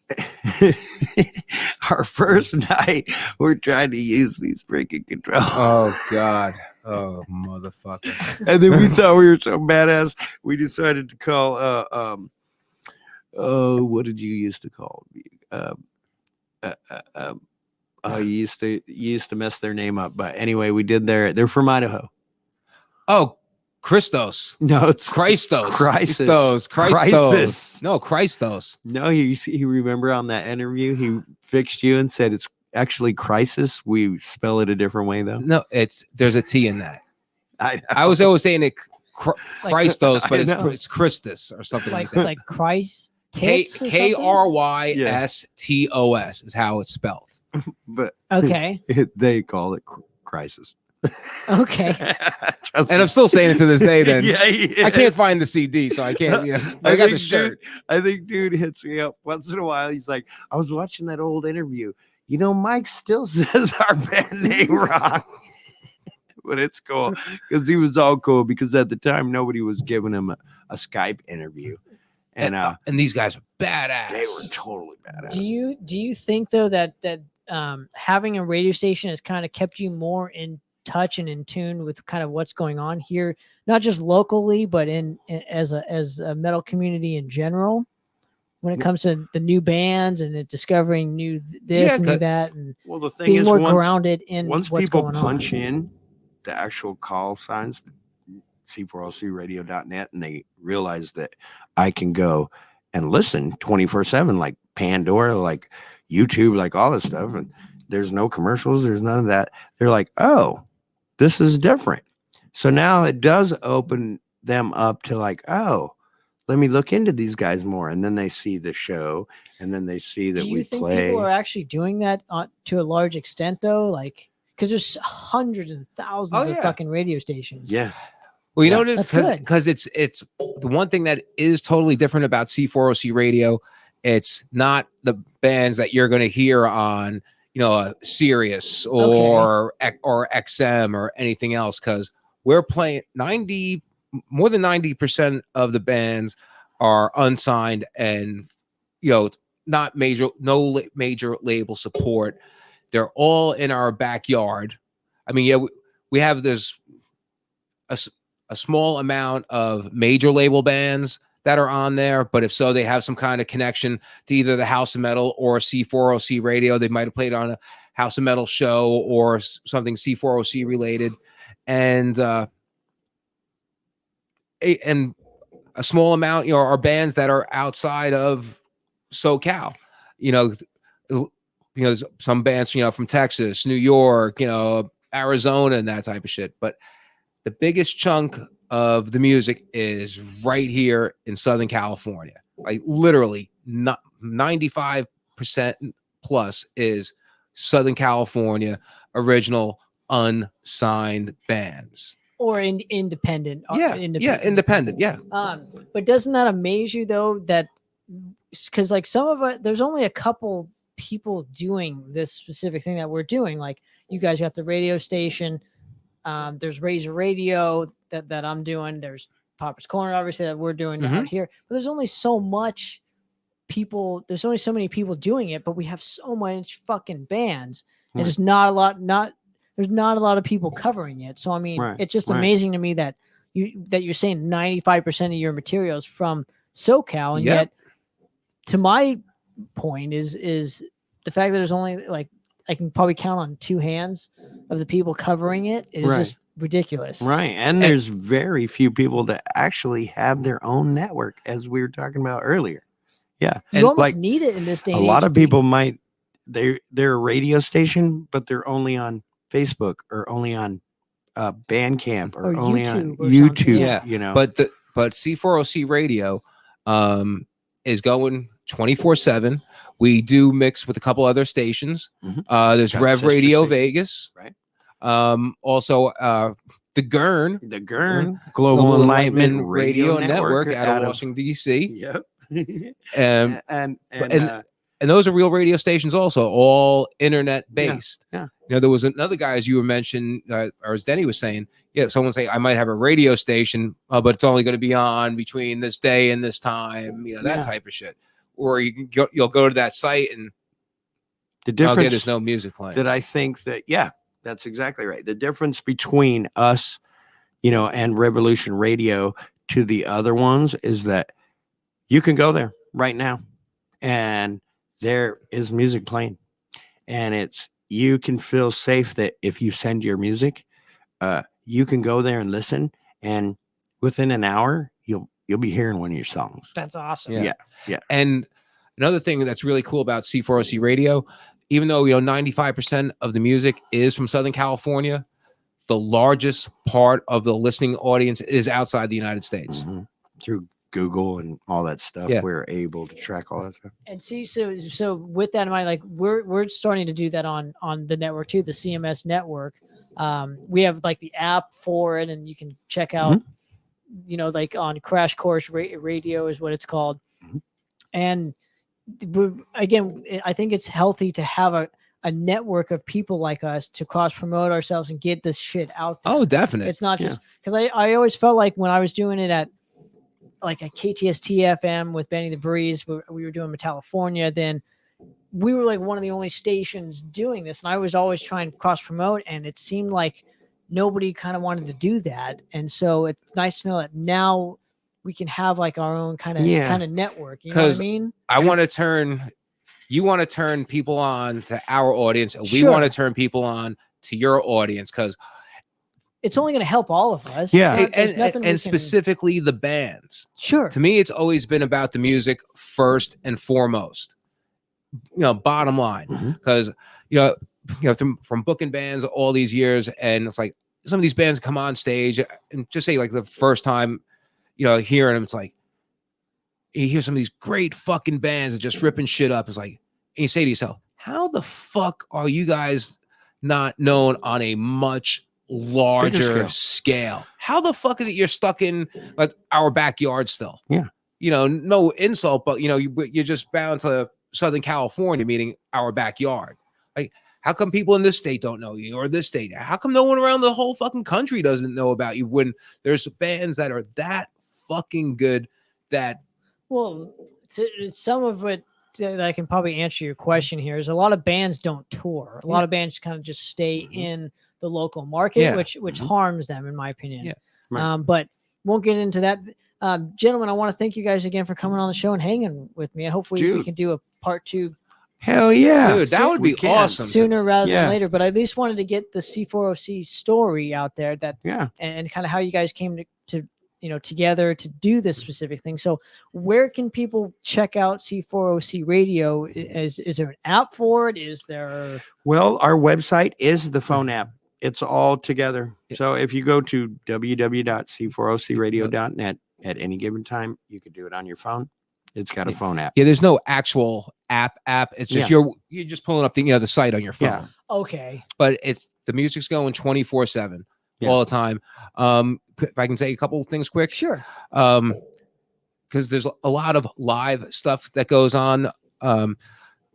night, we're trying to use these freaking controls. Oh God. Oh motherfucker. And then we thought we were so badass, we decided to call what did you used to call me? You used to mess their name up, but anyway, we did they're from Idaho. Oh, Christos. No, it's Christos. Crisis. Christos. No, Christos. No, you remember on that interview he fixed you and said it's actually crisis. We spell it a different way though. No, there's a T in that. I I was always saying it Christos, but I know. it's Christus or something like that. Like Christ. Krystos is how it's spelled. but Okay. they call it crisis. Okay. Trust And me. I'm still saying it to this day. Then Yeah, I can't find the CD, so I can't. I got the shirt. I think dude hits me up once in a while. He's like, I was watching that old interview. You know, Mike still says our band name wrong. But it's cool because he was all cool because at the time nobody was giving him a Skype interview. And these guys are badass. they were totally badass. Do you think though that having a radio station has kind of kept you more in touch and in tune with kind of what's going on here, not just locally, but as a metal community in general, when it comes to the new bands and discovering new this and new that, and Well, the thing being is, more grounded in once what's people going punch on. in the actual call signs, C4OCradio.net, and they realize that I can go and listen 24/7, like Pandora, like YouTube, like all this stuff, and there's no commercials, there's none of that. They're like, oh, this is different. So now it does open them up to like, oh, let me look into these guys more. And then they see the show, and then they see that Do you we think play. people are actually doing that to a large extent though? Like, because there's hundreds and thousands of fucking radio stations. Yeah. Well, you Yeah. notice That's good. because it's the one thing that is totally different about C4OC radio. It's not the bands that you're going to hear on, Sirius or XM or anything else, because we're playing more than 90% of the bands are unsigned and not major label support. They're all in our backyard. I mean, we have this a small amount of major label bands that are on there, but if so, they have some kind of connection to either the House of Metal or C4OC radio. They might have played on a House of Metal show or something C4OC related, and a small amount, are bands that are outside of SoCal. There's some bands, from Texas, New York, Arizona, and that type of shit. But the biggest chunk of the music is right here in Southern California. Like literally, not 95% plus is Southern California original unsigned bands. Or independent. Independent. Yeah. But doesn't that amaze you though? That because like some of it, there's only a couple people doing this specific thing that we're doing. Like you guys got the radio station. There's Razor Radio that I'm doing. There's Poppitt's Corner, obviously, that we're doing out here. But there's only so much people. There's only so many people doing it. But we have so much fucking bands, and there's not a lot. There's not a lot of people covering it. So I mean, it's just amazing to me that you're saying 95% of your materials from SoCal, and yet, to my point, is the fact that there's only like I can probably count on 2 hands of the people covering it. It is Right. just ridiculous. Right. And there's very few people that actually have their own network, as we were talking about earlier. Yeah. You And, almost like, need it in this day A and lot age. of people might they're a radio station, but they're only on Facebook or only on Bandcamp or Or only on YouTube or something, YouTube. yeah. You know, But C4OC radio is going 24/7. We do mix with a couple other stations. Mhm. There's Got a Rev sister Radio station. Vegas. Right. Also, the GERN, the GERN, Global Enlightenment Radio Network out of Washington, D.C. Yep. And and and those are real radio stations also, all internet based. yeah. You know, there was another guy, as you were mentioning, or as Denny was saying, someone say, I might have a radio station, but it's only going to be on between this day and this time, that Yeah. type of shit. Or you'll go to that site and the difference there's no music playing. that I think that, that's exactly right. The difference between us, and Revolution Radio to the other ones is that you can go there right now and there is music playing, and you can feel safe that if you send your music, you can go there and listen, and within an hour you'll be hearing one of your songs. That's awesome. Yeah. And another thing that's really cool about C4OC Radio, even though 95% of the music is from Southern California, the largest part of the listening audience is outside the United States. Mhm. Through Google and all that stuff, Yeah. we're able to track all that stuff. And see, so with that in mind, like we're starting to do that on the network too, the CMS network. We have like the app for it, and you can check out, like on Crash Course Radio is what it's called. Mhm. And again, I think it's healthy to have a network of people like us to cross promote ourselves and get this shit out there. Oh, definitely. It's not just because I always felt like when I was doing it at like a KTST FM with Benny the Breeze, we were doing California, then we were like one of the only stations doing this. And I was always trying to cross promote, and it seemed like nobody kind of wanted to do that. And so it's nice to know that now we can have like our own kind of network. You know what I 'Cause mean? You want to turn people on to our audience, and we Sure. want to turn people on to your audience, because It's only going to help all of us. Yeah. It's not- there's nothing we can- and specifically the bands. Sure. To me, it's always been about the music first and foremost. Bottom line, Mhm. because from booking bands all these years, and it's like some of these bands come on stage and just say like the first time, hearing them, it's like you hear some of these great fucking bands that just ripping shit up. It's like, and you say to yourself, how the fuck are you guys not known on a much larger scale? How the fuck is it you're stuck in like our backyard still? Yeah. No insult, but you're just bound to Southern California, meaning our backyard. Like, how come people in this state don't know you, or this state? How come no one around the whole fucking country doesn't know about you when there's bands that are that fucking good that Well, some of it that I can probably answer your question here is a lot of bands don't tour. A lot of bands kind of just stay in the local market, which harms them, in my opinion. Yeah. Right. But won't get into that. Gentlemen, I want to thank you guys again for coming on the show and hanging with me. And hopefully we Dude. can do a part 2 Hell yeah. dude, that would be We can. awesome. sooner rather Yeah. than later. But I at least wanted to get the C4OC story out there and kind of how you guys came to together to do this specific thing. So where can people check out C4OC Radio? Is there an app for it? Is there? Well, our website is the phone app. It's all together. So if you go to www.c4ocradio.net at any given time, you could do it on your phone. It's got a phone app. Yeah, there's no actual app. It's just you're just pulling up the site on your phone. Yeah. Okay. But the music's going 24/7 all the time. If I can say a couple of things quick. Sure. Because there's a lot of live stuff that goes on.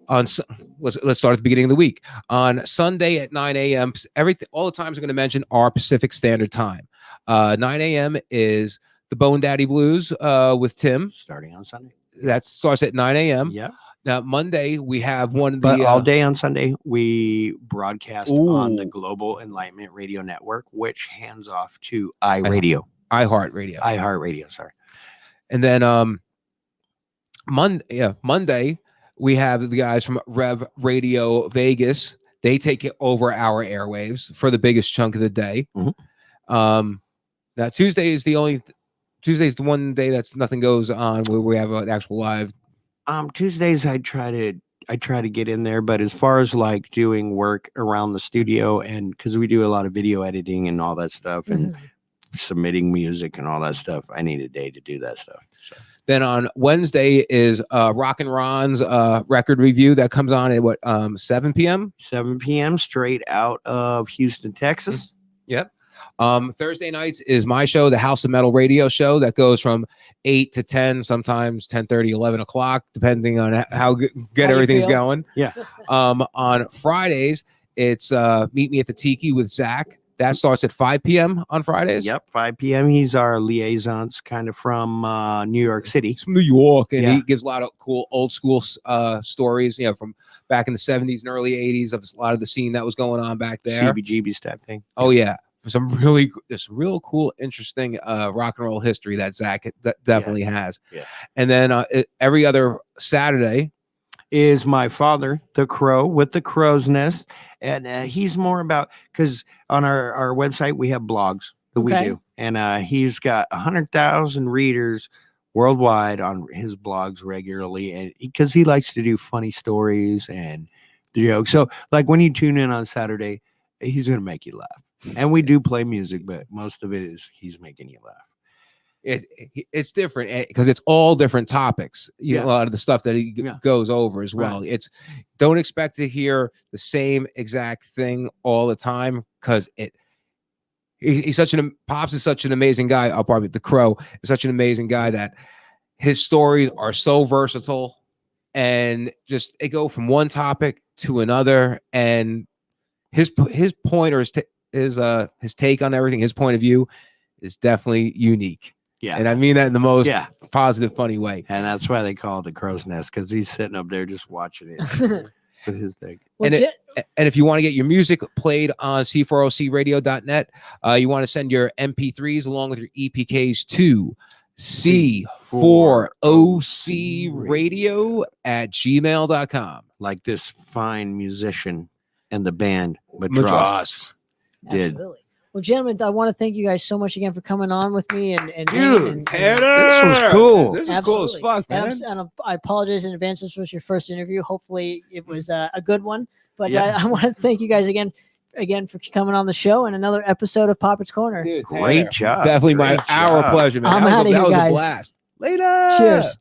Let's start at the beginning of the week. On Sunday at 9 a.m., all the times I'm going to mention are Pacific Standard Time. 9 a.m. is the Bone Daddy Blues with Tim. Starting on Sunday. That starts at 9 a.m. Yeah. Now, Monday, we have one of the... But all day on Sunday, we broadcast on the Ooh. Global Enlightenment Radio Network, which hands off to iRadio. iHeartRadio. Sorry. And then Monday, we have the guys from Rev Radio Vegas They take it over our airwaves for the biggest chunk of the day. Now Tuesday's the one day that's nothing goes on where we have an actual live. Tuesdays I try to get in there, but as far as like doing work around the studio, and because we do a lot of video editing and all that stuff and submitting music and all that stuff, I need a day to do that stuff. So. Then on Wednesday is Rock and Ron's record review that comes on at 7 p.m. 7 p.m. straight out of Houston, Texas. Yep. Thursday nights is my show, the House of Metal radio show, that goes from 8 to 10, sometimes 10:30, 11 o'clock, depending on how good everything's going. Yeah. On Fridays, it's Meet Me at the Tiki with Zach. That starts at 5 p.m. on Fridays. Yep, 5 p.m. He's our liaisons, kind of from New York City. He's from New York, and he gives a lot of cool old school stories, from back in the 70s and early 80s of a lot of the scene that was going on back there. CBGB's type thing. Oh, yeah. This real cool, interesting rock and roll history that Zach definitely has. Yeah. And then every other Saturday is my father, the Crow, with the Crow's Nest. And he's more about, because on our website, we have blogs that we do. And he's got 100,000 readers worldwide on his blogs regularly. And because he likes to do funny stories and jokes. So like when you tune in on Saturday, he's going to make you laugh. And we do play music, but most of it is he's making you laugh. It's different because it's all different topics. A lot of the stuff that he goes over as well. Right. Don't expect to hear the same exact thing all the time, because Pops is such an amazing guy. The Crow is such an amazing guy that his stories are so versatile, and just it go from one topic to another, and his point or his take on everything, his point of view is definitely unique. Yeah. And I mean that in the most positive, funny way. And that's why they call it the Crow's Nest, because he's sitting up there just watching it with his thing. And if you want to get your music played on C4OCradio.net, you want to send your MP3s along with your EPKs to C4OCradio@gmail.com. Like this fine musician and the band Madras did. Absolutely. Well, gentlemen, I want to thank you guys so much again for coming on with me. Dude, this was cool. This was cool as fuck, man. And I apologize in advance. This was your first interview. Hopefully it was a good one. But I want to thank you guys again for coming on the show and another episode of Poppitt's Corner. Dude, great job. Definitely our pleasure, man. I'm out of here, that was guys. a blast. Later. Cheers.